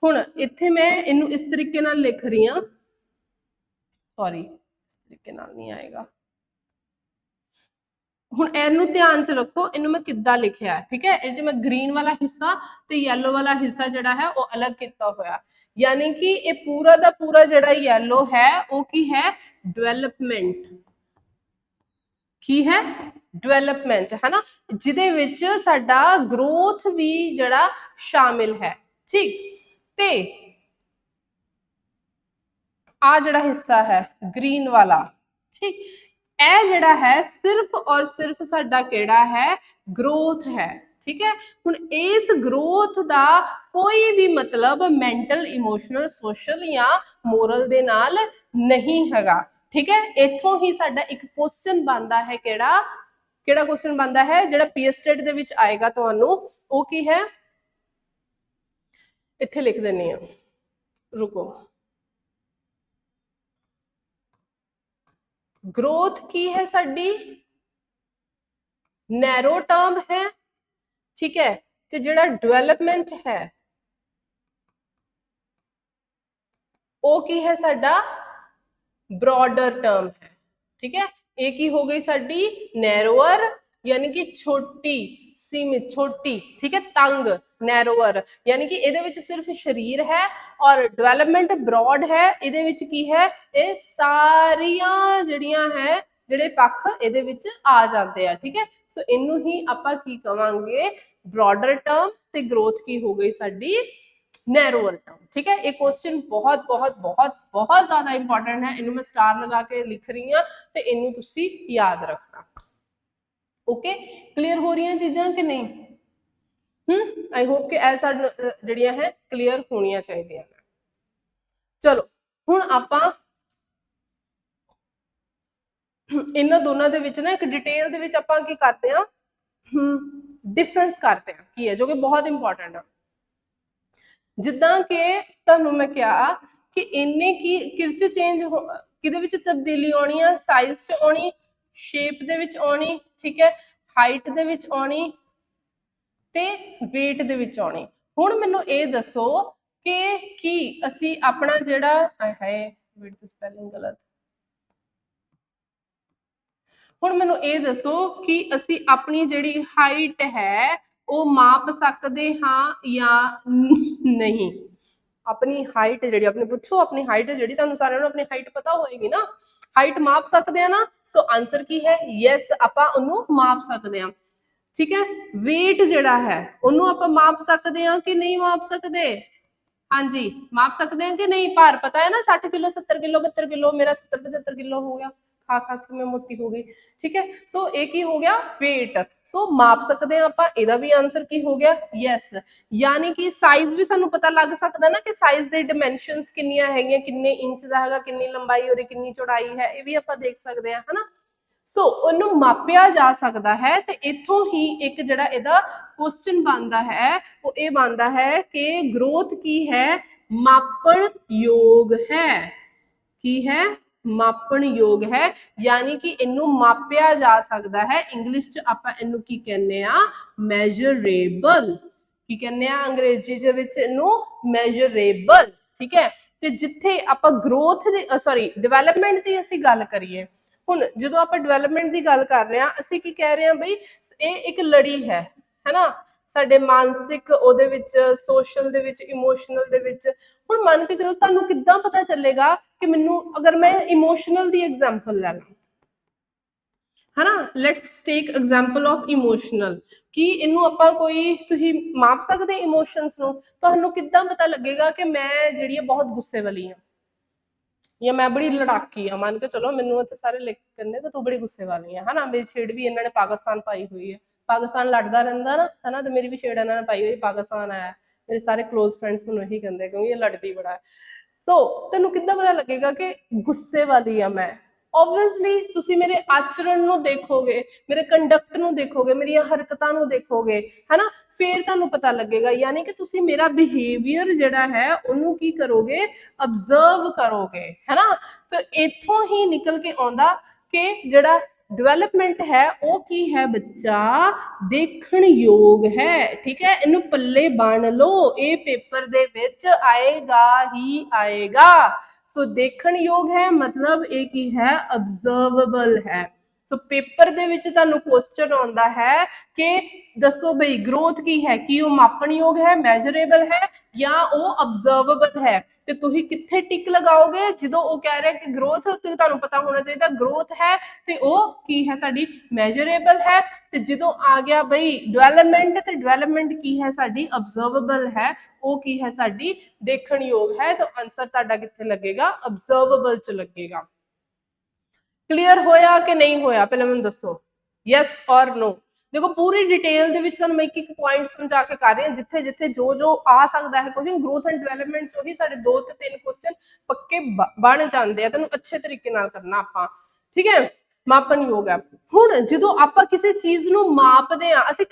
हुण इत्थे मैं इनू इस तरीके नाल लिख रही हां सॉरी इस तरीके नाल नहीं आएगा हुण इनू ध्यान च रखो इनू मैं किद्दां लिखिया है ठीक है ये जो मैं ग्रीन वाला हिस्सा ते येलो वाला हिस्सा जिहड़ा है वो अलग किया होया यानी कि ये पूरा दा पूरा जिहड़ा येलो है वो की है डेवलपमेंट ਕੀ ਹੈ ਡਿਵੈਲਪਮੈਂਟ, ਹੈ ਨਾ, ਜਿਹਦੇ ਵਿੱਚ ਸਾਡਾ ਗਰੋਥ ਵੀ ਜਿਹੜਾ ਸ਼ਾਮਿਲ ਹੈ। ਠੀਕ, ਤੇ ਆ ਜਿਹੜਾ ਹਿੱਸਾ ਹੈ ਗ੍ਰੀਨ ਵਾਲਾ, ਠੀਕ, ਇਹ ਜਿਹੜਾ ਹੈ ਸਿਰਫ ਔਰ ਸਿਰਫ ਸਾਡਾ ਕਿਹੜਾ ਹੈ ਗਰੋਥ ਹੈ। ਠੀਕ ਹੈ, ਹੁਣ ਇਸ ਗਰੋਥ ਦਾ ਕੋਈ ਵੀ ਮਤਲਬ ਮੈਂਟਲ, ਇਮੋਸ਼ਨਲ, ਸੋਸ਼ਲ ਜਾਂ ਮੋਰਲ ਦੇ ਨਾਲ ਨਹੀਂ ਹੈਗਾ। ਠੀਕ ਹੈ, ਇੱਥੋਂ ਹੀ ਸਾਡਾ ਇੱਕ ਕੁਐਸਚਨ ਬਣਦਾ ਹੈ, ਕਿਹੜਾ ਕੁਐਸਚਨ ਬਣਦਾ ਹੈ ਜਿਹੜਾ ਪੀਐਸਟੇਟ ਦੇ ਵਿੱਚ ਆਏਗਾ ਤੁਹਾਨੂੰ, ਉਹ ਕੀ ਹੈ, ਇੱਥੇ ਲਿਖ ਦਿੰਨੀ ਆ, ਰੁਕੋ। ग्रोथ की है साडी नैरो टर्म है। ठीक है, ते जिहड़ा डेवलपमेंट है वो की है साडा ब्रॉडर टर्म है। ठीक है, ये की हो गई साडी नैरोअर यानी कि छोटी, सीमित, छोटी। ठीक है, तंग, नैरोअर यानी कि ਇਹਦੇ ਵਿੱਚ सिर्फ शरीर है, और डेवलपमेंट ब्रॉड है, ਇਹਦੇ ਵਿੱਚ ਕੀ है, ਇਹ ਸਾਰੀਆਂ ਜਿਹੜੀਆਂ ਹੈ ਜਿਹੜੇ ਪੱਖ ਇਹਦੇ ਵਿੱਚ ਆ ਜਾਂਦੇ ਆ। ਠੀਕ ਹੈ, ਸੋ ਇਹਨੂੰ ਹੀ ਆਪਾਂ ਕੀ ਕਵਾਂਗੇ ब्रॉडर टर्म, ਤੇ ग्रोथ की हो गई ਸਾਡੀ नैरोअर टर्म। ठीक है, ये क्वेश्चन बहुत बहुत बहुत बहुत ज्यादा इंपॉर्टेंट है, इन्हू मैं स्टार लगा के लिख रही हाँ, तो इन्हू तुसी याद रखना। ओके, क्लियर हो रही हैं चीज़ां कि नहीं? आई होप कि ऐसा जड़ियां है क्लियर होनियां चाहिए। चलो हुण आपां इन्हां दोनों दे विच ना एक डिटेल दे विच आपां की करते हैं, डिफरेंस करते हैं की है, जो कि बहुत इंपॉर्टेंट है। जिद्दां कि तुहानूं मैं कहा कि इन्ने की किस चेंज किहदे विच तब्दीली आउणी आ, साइज च आउणी, शेप दे विच आउणी, ठीक है, हाइट दे विच आउणी ते वेट दे विच आउणी। हुण मैनूं ये दसो कि की असी अपना जिहड़ा है वेट दी स्पैलिंग गलत, हुण मैनूं ये दसो कि असी अपनी जिहड़ी हाइट है वो माप सकते हाँ या नहीं? अपनी हाइट जी अपने पूछो, अपनी हाइट जी तुहानूं सारिआं नूं अपनी हाइट पता होएगी ना, हाइट माप सकते हैं ना, सो आंसर की है यस, आपां उहनूं माप सकते हैं। ठीक है, वेट जिहड़ा है उहनूं आपां माप सकते हैं कि नहीं माप सकते? हाँ जी, माप सकते हैं कि नहीं? भार पता है ना, 60 किलो, 70 किलो, 72 किलो, मेरा 70-75 किलो हो गया, खा खा के मैं मोटी हो गई। ठीक है, सो एक ही हो गया वेट, सो माप सकते हैं आप, ਇਹਦਾ भी आंसर की हो गया यस। यानी कि साइज भी सानू पता लग सकता ना कि साइज ਦੇ ਡਾਈਮੈਂਸ਼ਨਸ ਕਿੰਨੀਆਂ ਹੈਗੀਆਂ, ਕਿੰਨੇ ਇੰਚ ਦਾ ਹੈਗਾ, ਕਿੰਨੀ ਲੰਬਾਈ और ਕਿੰਨੀ ਚੌੜਾਈ ਹੈ, ਇਹ ਵੀ ਆਪਾਂ ਦੇਖ ਸਕਦੇ ਹਾਂ, ਹੈ ਨਾ। ਸੋ ਉਹਨੂੰ ਮਾਪਿਆ ਜਾ ਸਕਦਾ ਹੈ, ਤੇ ਇੱਥੋਂ ਹੀ ਇੱਕ ਜਿਹੜਾ ਇਹਦਾ ਕੁਐਸਚਨ ਬਣਦਾ ਹੈ ਉਹ ਇਹ ਬਣਦਾ ਹੈ ਕਿ ਗਰੋਥ ਕੀ ਹੈ, ਮਾਪਣ ਯੋਗ ਹੈ। ਕੀ ਹੈ? ਮਾਪਣ ਯੋਗ ਹੈ, यानी कि इनू मापिया जा सकता है। इंग्लिश च आपां इनू की कहने आ मैजरेबल, की कहने आ अंग्रेजी दे विच इनू मैजरेबल। ठीक है, ते जिथे आपां ग्रोथ दी सॉरी डिवेलपमेंट दी असीं गल करिए, हुण जदों आपां डिवेलपमेंट दी गल कर रहे हां, असीं की कह रहे हां बई ਇਹ ਇੱਕ ਲੜੀ ਹੈ ਨਾ, ਸਾਡੇ ਮਾਨਸਿਕ ਉਹਦੇ ਵਿੱਚ, ਸੋਸ਼ਲ ਦੇ ਵਿੱਚ, ਇਮੋਸ਼ਨਲ ਦੇ ਵਿੱਚ। ਹੁਣ ਮੰਨ ਕੇ ਚਲੋ ਤੁਹਾਨੂੰ ਕਿੱਦਾਂ ਪਤਾ ਚੱਲੇਗਾ ਕਿ ਮੈਨੂੰ, ਅਗਰ ਮੈਂ ਇਮੋਸ਼ਨਲ ਦੀ ਐਗਜ਼ਾਮਪਲ ਲੈ ਲਾਂ, ਹੈ ਨਾ, let's take example of emotional, ਕਿ ਇਹਨੂੰ ਆਪਾਂ ਕੋਈ ਤੁਸੀਂ ਮਾਪ ਸਕਦੇ ਇਮੋਸ਼ਨਸ ਨੂੰ? ਤੁਹਾਨੂੰ ਕਿੱਦਾਂ ਪਤਾ ਲੱਗੇਗਾ ਕਿ ਮੈਂ ਜਿਹੜੀ ਬਹੁਤ ਗੁੱਸੇ ਵਾਲੀ ਹਾਂ ਜਾਂ ਮੈਂ ਬੜੀ ਲੜਾਕੀ ਆ? ਮੰਨ ਕੇ ਚਲੋ ਮੈਨੂੰ ਇੱਥੇ ਸਾਰੇ ਲਿਖ ਕਹਿੰਦੇ ਕਿ ਤੂੰ ਬੜੀ ਗੁੱਸੇ ਵਾਲੀ ਆ, ਹੈ ਨਾ, ਮੇਰੀ ਛੇੜ ਵੀ ਇਹਨਾਂ ਨੇ ਪਾਕਿਸਤਾਨ ਪਾਈ ਹੋਈ ਹੈ, ਪਾਕਿਸਤਾਨ ਲੜਦਾ ਰਹਿੰਦਾ ਨਾ, ਹੈ ਨਾ, ਤੇ ਮੇਰੀ ਵੀ ਛੇੜ ਇਹਨਾਂ ਨੇ ਪਾਈ ਹੋਈ, ਪਾਕਿਸਤਾਨ ਆਇਆ, ਮੇਰੇ ਸਾਰੇ ਕਲੋਜ਼ ਫਰੈਂਡਸ ਮੈਨੂੰ ਇਹੀ ਕਹਿੰਦੇ ਕਿਉਂਕਿ ਇਹ ਲੜਦੀ ਬੜਾ ਹੈ। ਸੋ ਤੈਨੂੰ ਕਿੱਦਾਂ ਪਤਾ ਲੱਗੇਗਾ ਕਿ ਗੁੱਸੇ ਵਾਲੀ ਆ ਮੈਂ? ਓਬਵੀਅਸਲੀ ਤੁਸੀਂ ਮੇਰੇ ਆਚਰਣ ਨੂੰ ਦੇਖੋਗੇ, ਮੇਰੇ ਕੰਡਕਟ ਨੂੰ ਦੇਖੋਗੇ, ਮੇਰੀਆਂ ਹਰਕਤਾਂ ਨੂੰ ਦੇਖੋਗੇ, ਹੈ ਨਾ, ਫਿਰ ਤੁਹਾਨੂੰ ਪਤਾ ਲੱਗੇਗਾ। ਯਾਨੀ ਕਿ ਤੁਸੀਂ ਮੇਰਾ ਬਿਹੇਵੀਅਰ ਜਿਹੜਾ ਹੈ ਉਹਨੂੰ ਕੀ ਕਰੋਗੇ, ਅਬਜ਼ਰਵ ਕਰੋਗੇ, ਹੈ ਨਾ। ਤਾਂ ਇੱਥੋਂ ਹੀ ਨਿਕਲ ਕੇ ਆਉਂਦਾ ਕਿ ਜਿਹੜਾ ਡਿਵੈਲਪਮੈਂਟ है वो की है बच्चा, देखण योग है। ठीक है, इनू पल्ले बन लो, ये पेपर दे विच आएगा ही आएगा। सो देखण योग है मतलब एक ही है ऑब्जर्वेबल है। ਸੋ ਪੇਪਰ ਦੇ ਵਿੱਚ ਤੁਹਾਨੂੰ ਕੁਐਸਚਨ ਆਉਂਦਾ ਹੈ ਕਿ ਦੱਸੋ ਬਈ ਗਰੋਥ ਕੀ ਹੈ, ਕੀ ਉਹ ਮਾਪਣਯੋਗ ਹੈ, ਮੈਜ਼ਰੇਬਲ ਹੈ ਜਾਂ ਉਹ ਅਬਜ਼ਰਵੇਬਲ ਹੈ। ਤੇ ਤੁਸੀਂ ਕਿੱਥੇ ਟਿਕ ਲਗਾਓਗੇ ਜਦੋਂ ਉਹ ਕਹਿ ਰਿਹਾ ਕਿ ਗਰੋਥ, ਤੇ ਤੁਹਾਨੂੰ ਪਤਾ ਹੋਣਾ ਚਾਹੀਦਾ ਗਰੋਥ ਹੈ ਤੇ ਉਹ ਕੀ ਹੈ ਸਾਡੀ ਮੈਜ਼ਰੇਬਲ ਹੈ। ਤੇ ਜਦੋਂ ਆ ਗਿਆ ਬਈ ਡਿਵੈਲਪਮੈਂਟ, ਤੇ ਡਿਵੈਲਪਮੈਂਟ ਕੀ ਹੈ ਸਾਡੀ ਅਬਜ਼ਰਵੇਬਲ ਹੈ, ਉਹ ਕੀ ਹੈ ਸਾਡੀ ਦੇਖਣਯੋਗ ਹੈ। ਤਾਂ ਆਨਸਰ ਤੁਹਾਡਾ ਕਿੱਥੇ ਲੱਗੇਗਾ, ਅਬਜ਼ਰਵੇਬਲ ਚ ਲੱਗੇਗਾ। ਕਲੀਅਰ ਹੋਇਆ ਕਿ ਨਹੀਂ ਹੋਇਆ, ਪਹਿਲਾਂ ਮੈਨੂੰ ਦੱਸੋ ਯੈਸ ਔਰ ਨੋ। ਦੇਖੋ ਪੂਰੀ ਡਿਟੇਲ ਦੇ ਵਿੱਚ ਤੁਹਾਨੂੰ ਮੈਂ ਇੱਕ ਪੁਆਇੰਟ ਸਮਝਾ ਕੇ ਕਰ ਰਹੀ ਹਾਂ, ਜਿੱਥੇ ਜਿੱਥੇ ਜੋ ਜੋ ਆ ਸਕਦਾ ਹੈ ਕੁਐਸਚਨ। ਗਰੋਥ ਐਂਡ ਡਿਵੈਲਪਮੈਂਟ ਚੋਂ ਹੀ ਸਾਡੇ 2 ਤੇ 3 ਕੁਐਸਚਨ ਪੱਕੇ ਬਣ ਜਾਂਦੇ ਆ, ਤੈਨੂੰ ਅੱਛੇ ਤਰੀਕੇ ਨਾਲ ਕਰਨਾ ਆਪਾਂ, ਠੀਕ ਹੈ। ਮਾਪਣਯੋਗ ਹੈ। ਹੁਣ ਜਦੋਂ ਆਪਾਂ ਕਿਸੇ ਚੀਜ਼ ਨੂੰ ਮਾਪਦੇ ਆ, ਅਸੀਂ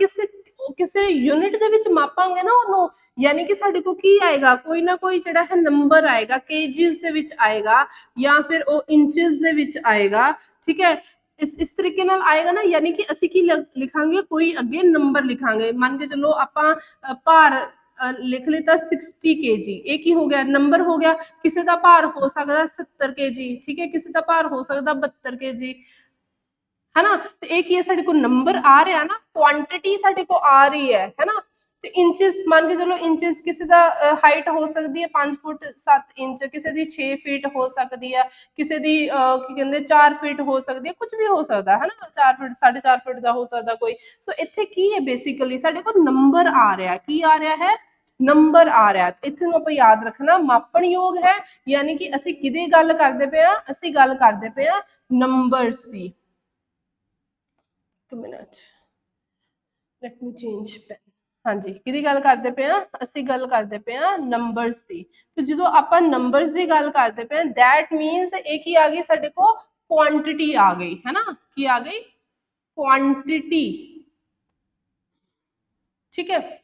ਕਿਸੇ ਯੂਨਿਟ ਦੇ ਵਿੱਚ ਮਾਪਾਂਗੇ ਨਾ ਉਹਨੂੰ, ਯਾਨੀ ਕਿ ਸਾਡੇ ਕੋਲ ਕੀ ਆਏਗਾ, ਕੋਈ ਨਾ ਕੋਈ ਜਿਹੜਾ ਹੈ ਨੰਬਰ ਆਏਗਾ, ਕੇਜੀਸ ਦੇ ਵਿੱਚ ਆਏਗਾ ਜਾਂ ਫਿਰ ਉਹ ਇੰਚਸ ਦੇ ਵਿੱਚ ਆਏਗਾ, ਠੀਕ ਹੈ। ਇਸ ਤਰੀਕੇ ਨਾਲ ਆਏਗਾ ਨਾ, ਯਾਨੀ ਕਿ ਅਸੀਂ ਕੀ ਲਿਖਾਂਗੇ, ਕੋਈ ਅੱਗੇ ਨੰਬਰ ਲਿਖਾਂਗੇ। ਮੰਨ ਕੇ ਚੱਲੋ ਆਪਾਂ ਭਾਰ ਲਿਖ ਲਿੱਤਾ 60 kg, ਇਹ ਕੀ ਹੋ ਗਿਆ, ਨੰਬਰ ਹੋ ਗਿਆ। ਕਿਸੇ ਦਾ ਭਾਰ ਹੋ ਸਕਦਾ 70 kg, ਠੀਕ ਹੈ, ਕਿਸੇ ਦਾ ਭਾਰ ਹੋ ਸਕਦਾ 72 kg, है ना। तो एक ये साडे को नंबर आ रहा ना, क्वांटिटी साडे को आ रही है ना। तो इंचेस मान के चलो, इंचेस किसी दा हाइट हो सकती है 5 फुट 7 इंच, किसी दी 6 फीट हो सकती है, किसी दी की कहते 4 फीट हो सकती है, कुछ भी हो सकता है ना, 4 फीट 4.5 फीट का हो सकता कोई। सो इत्थे की है बेसिकली साडे को नंबर आ रहा है, की आ रहा है, नंबर आ रहा है। इत्थे नूं आपां याद रखना मापणयोग है, यानी कि असीं किहदी गल करदे पे आ, असीं गल करदे पे आ नंबर्स दी। Minute let me change pen. हाँ जी, किहदी गल करदे पे आ, असीं गल करदे पे आ नंबर्स दी। तो जो आपां नंबर्स दी गल करदे पे दैट मीनस एक ही आ गई साडे को क्वांटिटी आ गई, है ना, की आ गई क्वांटिटी, ठीक है।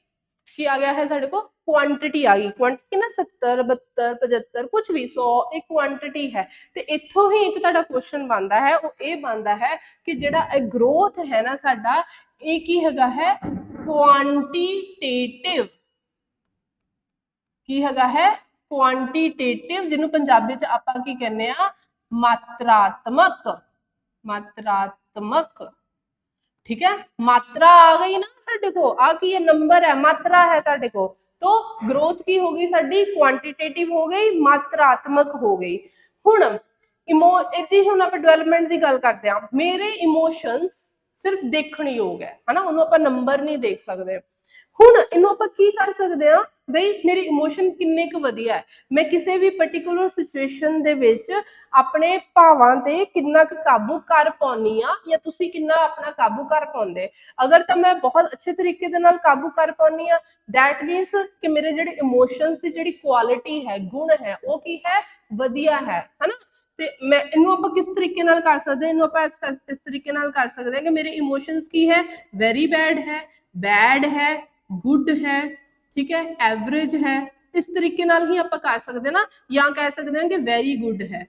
की आ गया है साडे को क्वांटिटी आ गई, क्वांटिटी ना 70 72 75 कुछ भी 100 एक क्वांटिटी है। तो इत्थों ही एक तुहाडा क्वेश्चन बनता है, वो ये बनता है कि जिहड़ा ग्रोथ है ना साडा, ये की हैगा है क्वांटिटेटिव, की हैगा है क्वांटिटेटिव, जिन्हों पंजाबी च आपां की कहने आ मात्रात्मक, मात्रात्मक, ठीक है। मात्रा आ गई ना साडे को, आ की ये नंबर है, मात्रा है साडे को। तो ग्रोथ की हो गई साडी क्वांटिटेटिव हो गई, मात्रात्मक हो गई। हुण इदी हुण आपां डेवलपमेंट की गल करते हैं। मेरे इमोशंस सिर्फ देखण योग है ना, उन्होंने आपां नंबर नहीं देख सकते। हुण इनू आपां की कर सकते हैं बई, मेरे इमोशन किन्ने क वधिया है, मैं किसी भी पर्टिकुलर सिचुएशन दे विच अपने भावां ते किन्ना क काबू कर पाउंदी आ, या तुसीं किन्ना अपना काबू कर पाउंदे। अगर तो मैं बहुत अच्छे तरीके दे नाल काबू कर पाउंदी आ, दैट मीनस कि मेरे जिहड़े इमोशंस दी जिहड़ी क्वालिटी है, गुण है, वो की है, वधिया है ना। ते मैं इनू आपां किस तरीके नाल कर सकदे हैं, इनू आपां इस तरीके नाल कर सकदे हैं कि मेरे इमोशंस की है, वेरी बैड है, गुड है, ठीक है, एवरेज है। इस तरीके नाल ही आपां कर सकदे ना, या कह सकते हैं कि वेरी गुड है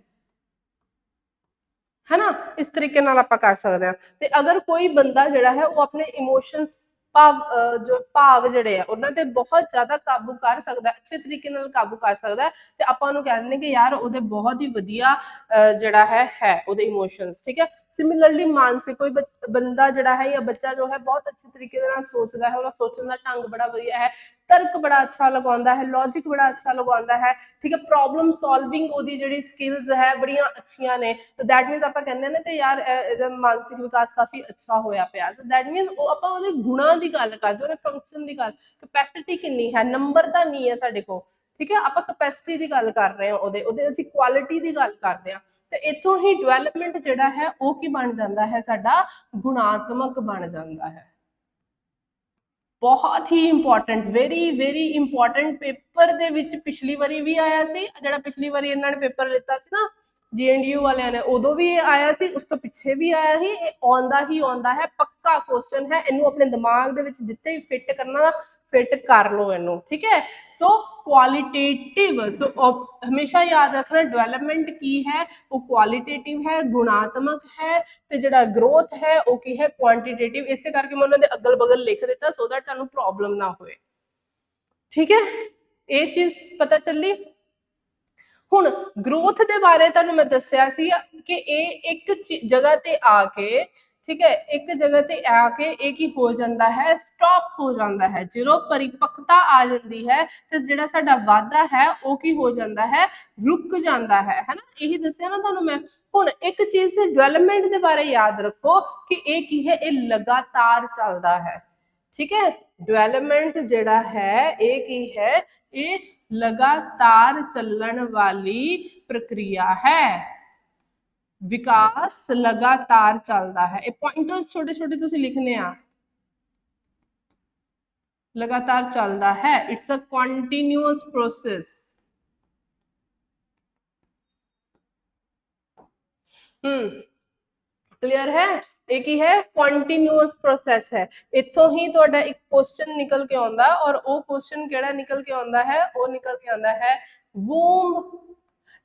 ना। इस तरीके नाल आपां कर सकते हैं। ते अगर कोई बंदा जिहड़ा है वो अपने इमोशंस भाव जिहड़े है उन्हां ते बहुत ज़्यादा काबू कर सकदा है, अच्छे तरीके नाल काबू कर सकदा है, ते आपां उहनूं कह दिंदे कि यार उहदे बहुत ही वधिया जिहड़ा है उहदे इमोशंस, ठीक है। सिमिलरली मानसिक कोई बंदा जिहड़ा है या बच्चा जो है बहुत अच्छे तरीके दे नाल सोचदा है, उहदा सोचण दा ढंग बड़ा वधिया है, तर्क बड़ा अच्छा लगाउंदा है, लॉजिक बड़ा अच्छा लगाउंदा है, ठीक है, प्रॉब्लम सॉल्विंग ओहदी जिहड़ी स्किल्स है बड़ियां अच्छियां ने। तो दैट मीनस आपां कहंदे ने कि यार इहदा मानसिक विकास काफ़ी अच्छा होया पिया। सो दैट मीनस आपां उहदे गुणां दी गल करदे, उहदे फंक्शन दी गल, कैपेसिटी किन्नी है, नंबर तां नहीं है साडे कोल, ठीक है, आपां कैपेसिटी दी गल कर रहे हैं, उहदे असीं क्वालिटी दी गल करदे हां। ते इत्थों ही डेवलपमेंट जिहड़ा है वो की बन जांदा है, साडा गुणात्मक बन जांदा है। बहुत ही इंपॉर्टेंट, वेरी इंपॉर्टेंट, पेपर दे विच पिछली वारी भी आया सी, जिहड़ा पिछली वारी इन्हां ने पेपर लिता सी ना JNDU वालियां ने, उदों भी आया सी, उस तो पिछे भी आया ही, आउंदा ही आउंदा है, पक्का क्वेश्चन है। इनू अपने दिमाग दे विच जिथे भी फिट करना फिट कर लो इनू, ठीक है। सो क्वालिटेटिव, सो हमेशा याद रखना डेवलपमेंट की है, वो क्वालिटेटिव है, गुणात्मक है, ते जिहड़ा ग्रोथ है वो की है क्वांटिटेटिव। इसे करके मैं उन्होंने अगल बगल लिख दिता सो दैट तुहानूं प्रॉब्लम ना होए, ठीक है। ये चीज पता चली। ਹੁਣ ਗਰੋਥ ਦੇ ਬਾਰੇ ਤੁਹਾਨੂੰ ਮੈਂ ਦੱਸਿਆ ਸੀ ਕਿ ਇਹ ਇੱਕ ਜਗ੍ਹਾ ਤੇ ਆ ਕੇ, ਠੀਕ ਹੈ, ਇੱਕ ਜਗ੍ਹਾ ਤੇ ਆ ਕੇ ਇਹ ਕੀ ਹੋ ਜਾਂਦਾ ਹੈ, ਸਟਾਪ ਹੋ ਜਾਂਦਾ ਹੈ। ਜਦੋਂ ਪਰਿਪੱਕਤਾ ਆ ਜਾਂਦੀ ਹੈ ਤੇ ਜਿਹੜਾ ਸਾਡਾ ਵਾਧਾ ਹੈ ਉਹ ਕੀ ਹੋ ਜਾਂਦਾ ਹੈ, ਰੁਕ ਜਾਂਦਾ ਹੈ ਨਾ। ਇਹੀ ਦੱਸਿਆ ਨਾ ਤੁਹਾਨੂੰ ਮੈਂ। ਹੁਣ ਇੱਕ ਚੀਜ਼ ਡਿਵੈਲਪਮੈਂਟ ਦੇ ਬਾਰੇ ਯਾਦ ਰੱਖੋ ਕਿ ਇਹ ਕੀ ਹੈ, ਇਹ ਲਗਾਤਾਰ ਚੱਲਦਾ ਹੈ, ਠੀਕ ਹੈ। ਡਿਵੈਲਪਮੈਂਟ ਜਿਹੜਾ ਹੈ ਇਹ ਕੀ ਹੈ, ਇਹ लगातार चलन वाली प्रक्रिया है। विकास लगातार चलता है। पॉइंटर्स छोटे छोटे तुसी लिखने आ, लगातार चलता है, it's a continuous process. Clear है, एक ही है कॉन्टिन्यूअस प्रोसेस है। इत्थों ही तुहाडा एक क्वेश्चन निकल के आउंदा और वो क्वेश्चन केड़ा निकल के आउंदा है, वो निकल के आउंदा है वूम।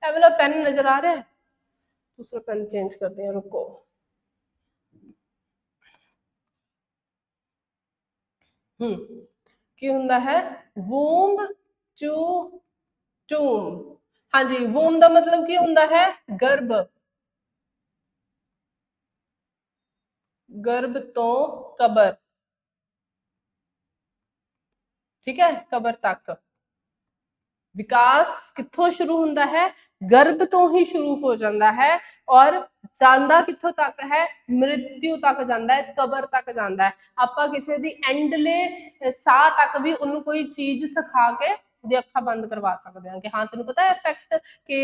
ए वाला पेन नजर आ रहा है, दूसरा पेन चेंज करते हैं, रुको। की हुंदा है, वूम टू टूम। हाँ जी, वूम का मतलब की हुंदा है, गर्भ। गर्भ तो कबर, ठीक है, कबर तक। विकास कित्थों शुरू हुंदा है, गर्भ तो ही शुरू हो जाता है और जांदा कित्थों तक है, मृत्यु तक जाता है, कबर तक जाता है। आपां किसी दी एंडले साह तक भी उन्होंने कोई चीज सिखा के दी अखां बंद करवा सकते हैं कि हाँ तेन पता है फैक्ट कि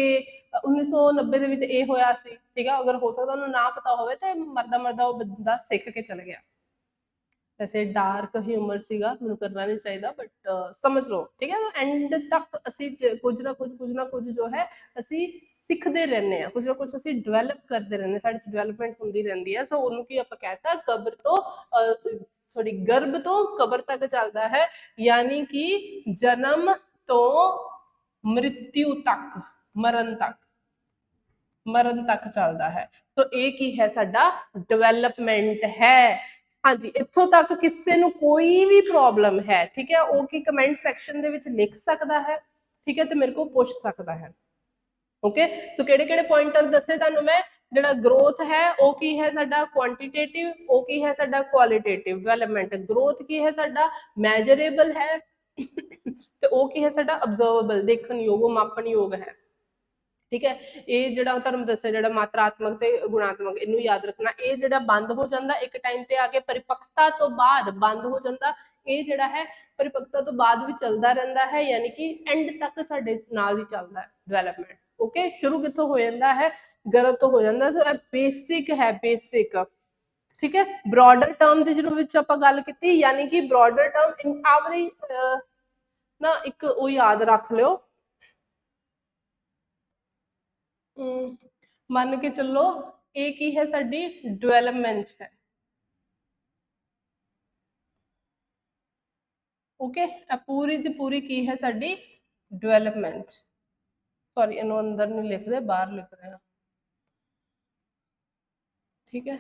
1990 ਦੇ ਵਿੱਚ ਇਹ ਹੋਇਆ ਸੀ, ठीक है। अगर हो सकता ਉਹਨੂੰ ना पता ਹੋਵੇ ਤੇ ਮਰਦਾ ਮਰਦਾ ਉਹ ਬੰਦਾ ਸਿੱਖ ਕੇ ਚਲ ਗਿਆ। वैसे डार्क ह्यूमर सीगा, मैनूं करना नहीं चाहिए, बट समझ लो, ठीक है। एंड तक असी कुछ ना कुछ जो है असी सिखते रहने हैं, कुछ ना कुछ असी डिवेलप करते रहने, साडी डिवेलपमेंट होंदी रहंदी है। सो उन्होंने की आपां कहता कब्र तो सॉरी गर्भ तो कब्र तक चलता है, यानी कि जन्म तो मृत्यु तक, मरण तक चलता है। सो एक ही है साडा डिवेलपमेंट है। हाँ जी, इत्थों तक किसी नूं कोई भी प्रॉब्लम है, ठीक है, वो की कमेंट सैक्शन दे विच लिख सकता है, ठीक है, तो मेरे को पूछ सकता है। ओके, सो किहड़े-किहड़े पॉइंटर दसे तुहानूं मैं। जिहड़ा ग्रोथ है वो की है साडा क्वांटिटेटिव, वो की है साडा क्वालिटेटिव डेवलपमेंट। ग्रोथ की है साडा मैजरेबल है तो वो की है साडा ऑब्जर्वेबल, देखण योग, मापन योग है, ठीक है। ये जिहड़ा तुहानूं दस्सिया जिहड़ा मात्रात्मक ते गुणात्मक, इनू याद रखना। ये जिहड़ा बंद हो जाता एक टाइम ते आके परिपक्वता तो बाद बंद हो जाता, ये जिहड़ा है परिपक्वता तो बाद भी चलता रहता है, यानी कि एंड तक साडे नाल ही चलता है डेवलपमेंट। ओके, शुरू कित्थों हो जाता है, गर्भ तो हो जाता। सो बेसिक है, बेसिक, ठीक है। ब्रॉडर टर्म की जो आपां गल कीती, यानी कि ब्रॉडर टर्म इन आवरी ना एक वो याद रख लियो, मान के चलो एक ही है साडी डेवलपमेंट है। ओके, पूरी दी पूरी की है साडी डेवलपमेंट। सॉरी, इन्हों अंदर नहीं लिख रहे, बाहर लिख रहे हैं, ठीक है।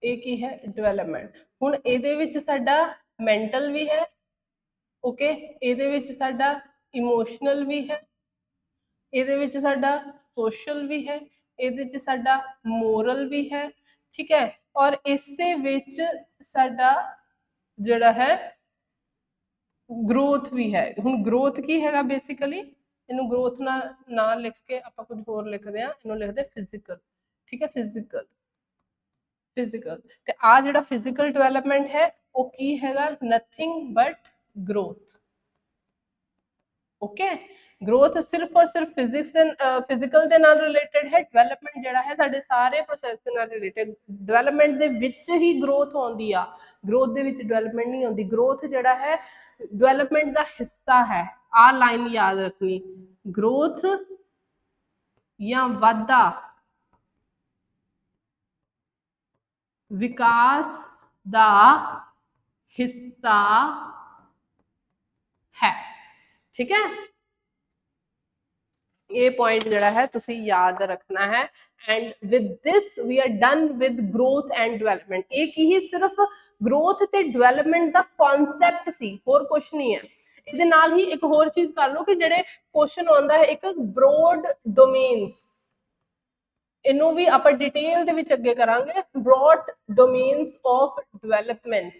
एक ही है डेवलपमेंट। हुण इहदे विच साडा मैंटल भी है, ओके, इहदे विच साडा इमोशनल भी है, इहदे विच साडा सोशल भी है, इहदे विच साडा मोरल भी है, ठीक है। और इसे विच साडा जिहड़ा है ग्रोथ भी है। हुण ग्रोथ की है बेसिकली, इनू ग्रोथ ना लिख के आपां कुछ होर लिखदे आ, इनू लिखदे फिजिकल, ठीक है, फिजिकल ते आ जिहड़ा फिजिकल डेवलपमेंट है वो की हैगा, nothing but growth. Okay, growth सिर्फ और सिर्फ फिजिकल दे नाल रिलेटेड है। डेवलपमेंट जिहड़ा है साडे सारे प्रोसैस दे नाल रिलेटेड। डेवलपमेंट दे विच ही ग्रोथ आउंदी आ, ग्रोथ दे विच डेवलपमेंट नहीं आउंदी। ग्रोथ जिहड़ा है डेवलपमेंट दा हिस्सा है। आ लाइन याद रखनी, ग्रोथ या वाधा विकास दा हिस्सा है, ठीक है। ये पॉइंट जड़ा है तुसी याद रखना है। And with this we are done with growth and development. एक ही सिर्फ ग्रोथ ते डेवलपमेंट दा कॉन्सेप्ट सी, और कुछ नहीं है। ਇਹਦੇ ਨਾਲ ਹੀ ਇੱਕ ਹੋਰ ਚੀਜ਼ ਕਰ ਲਓ ਕਿ ਜਿਹੜੇ ਕੁਐਸਚਨ ਆਉਂਦਾ ਹੈ ਇੱਕ ਬ੍ਰੌਡ ਡੋਮੇਨਸ, ਇਹਨੂੰ ਵੀ ਆਪਾਂ ਡਿਟੇਲ ਦੇ ਵਿੱਚ ਅੱਗੇ ਕਰਾਂਗੇ। ਬ੍ਰੌਡ ਡੋਮੇਨਸ ਆਫ ਡਿਵੈਲਪਮੈਂਟ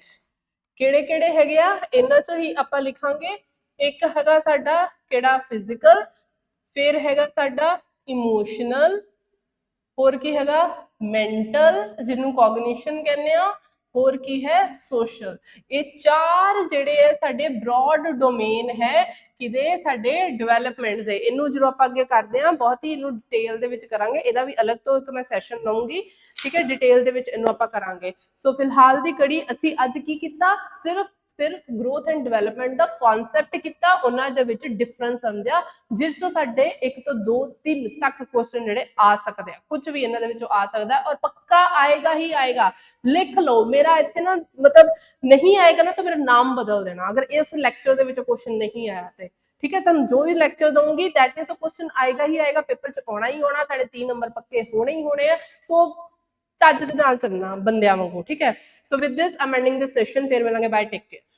ਕਿਹੜੇ ਕਿਹੜੇ ਹੈਗੇ ਆ, ਇਹਨਾਂ ਚੋਂ ਹੀ ਆਪਾਂ ਲਿਖਾਂਗੇ। ਇੱਕ ਹੈਗਾ ਸਾਡਾ ਕਿਹੜਾ ਫਿਜ਼ੀਕਲ, ਫਿਰ ਹੈਗਾ ਸਾਡਾ ਇਮੋਸ਼ਨਲ, ਹੋਰ ਕੀ ਹੈਗਾ ਮੈਂਟਲ ਜਿਹਨੂੰ ਕੋਗਨੀਸ਼ਨ ਕਹਿੰਦੇ ਆ, ਹੋਰ ਕੀ ਹੈ ਸੋਸ਼ਲ। ਇਹ ਚਾਰ ਜਿਹੜੇ ਹੈ ਸਾਡੇ ਬ੍ਰੌਡ ਡੋਮੇਨ ਹੈ ਕਿਦੇ ਸਾਡੇ ਡਿਵੈਲਪਮੈਂਟ ਦੇ। ਇਹਨੂੰ ਜਦੋਂ ਆਪਾਂ ਅੱਗੇ ਕਰਦੇ ਆ ਬਹੁਤ ਹੀ ਇਹਨੂੰ ਡਿਟੇਲ ਦੇ ਵਿੱਚ ਕਰਾਂਗੇ, ਇਹਦਾ ਵੀ ਅਲੱਗ ਤੋਂ ਇੱਕ ਮੈਂ ਸੈਸ਼ਨ ਲਵਾਂਗੀ, ਠੀਕ ਹੈ, ਡਿਟੇਲ ਦੇ ਵਿੱਚ ਇਹਨੂੰ ਆਪਾਂ ਕਰਾਂਗੇ। ਸੋ ਫਿਲਹਾਲ ਦੀ ਕੜੀ ਅਸੀਂ ਅੱਜ ਕੀ ਕੀਤਾ, ਸਿਰਫ growth and development the concept ਕੀਤਾ, ਉਹਨਾਂ ਦੇ ਵਿੱਚ ਡਿਫਰੈਂਸ ਸਮਝਿਆ, ਜਿਸ ਤੋਂ ਸਾਡੇ 1 ਤੋਂ 2 3 ਤੱਕ ਕੁਐਸਚਨ ਜਿਹੜੇ ਆ ਸਕਦੇ ਆ, ਕੁਝ ਵੀ ਇਹਨਾਂ ਦੇ ਵਿੱਚੋਂ ਆ ਸਕਦਾ ਔਰ ਪੱਕਾ ਆਏਗਾ ਹੀ ਆਏਗਾ। ਲਿਖ ਲਓ, ਮੇਰਾ ਇੱਥੇ ਨਾ ਮਤਲਬ ਨਹੀਂ ਆਏਗਾ ਨਾ ਤਾਂ ਮੇਰਾ ਨਾਮ ਬਦਲ ਦੇਣਾ ਅਗਰ ਇਸ ਲੈਕਚਰ ਦੇ ਵਿੱਚ ਕੁਐਸਚਨ ਨਹੀਂ ਆਇਆ ਤੇ, ਠੀਕ ਹੈ। ਤੁਹਾਨੂੰ ਜੋ ਵੀ ਲੈਕਚਰ ਦਊਂਗੀ ਦੈਟ ਇਜ਼ ਅ ਕੁਐਸਚਨ ਆਏਗਾ ਹੀ ਆਏਗਾ, ਪੇਪਰ 'ਚ ਆਉਣਾ ਹੀ ਆਉਣਾ, ਤੁਹਾਡੇ 3 ਨੰਬਰ ਪੱਕੇ ਹੋਣੇ ਹੀ ਹੋਣੇ ਆ। ਸੋ ਚੱਜ ਦੇ ਨਾਲ ਚੱਲਣਾ ਬੰਦਿਆਂ ਵਾਂਗੂ, ਠੀਕ ਹੈ। So with this I'm ending this session, ਫਿਰ ਮਿਲਾਂਗੇ, ਬਾਏ, ਟੇਕ ਕੇਅਰ।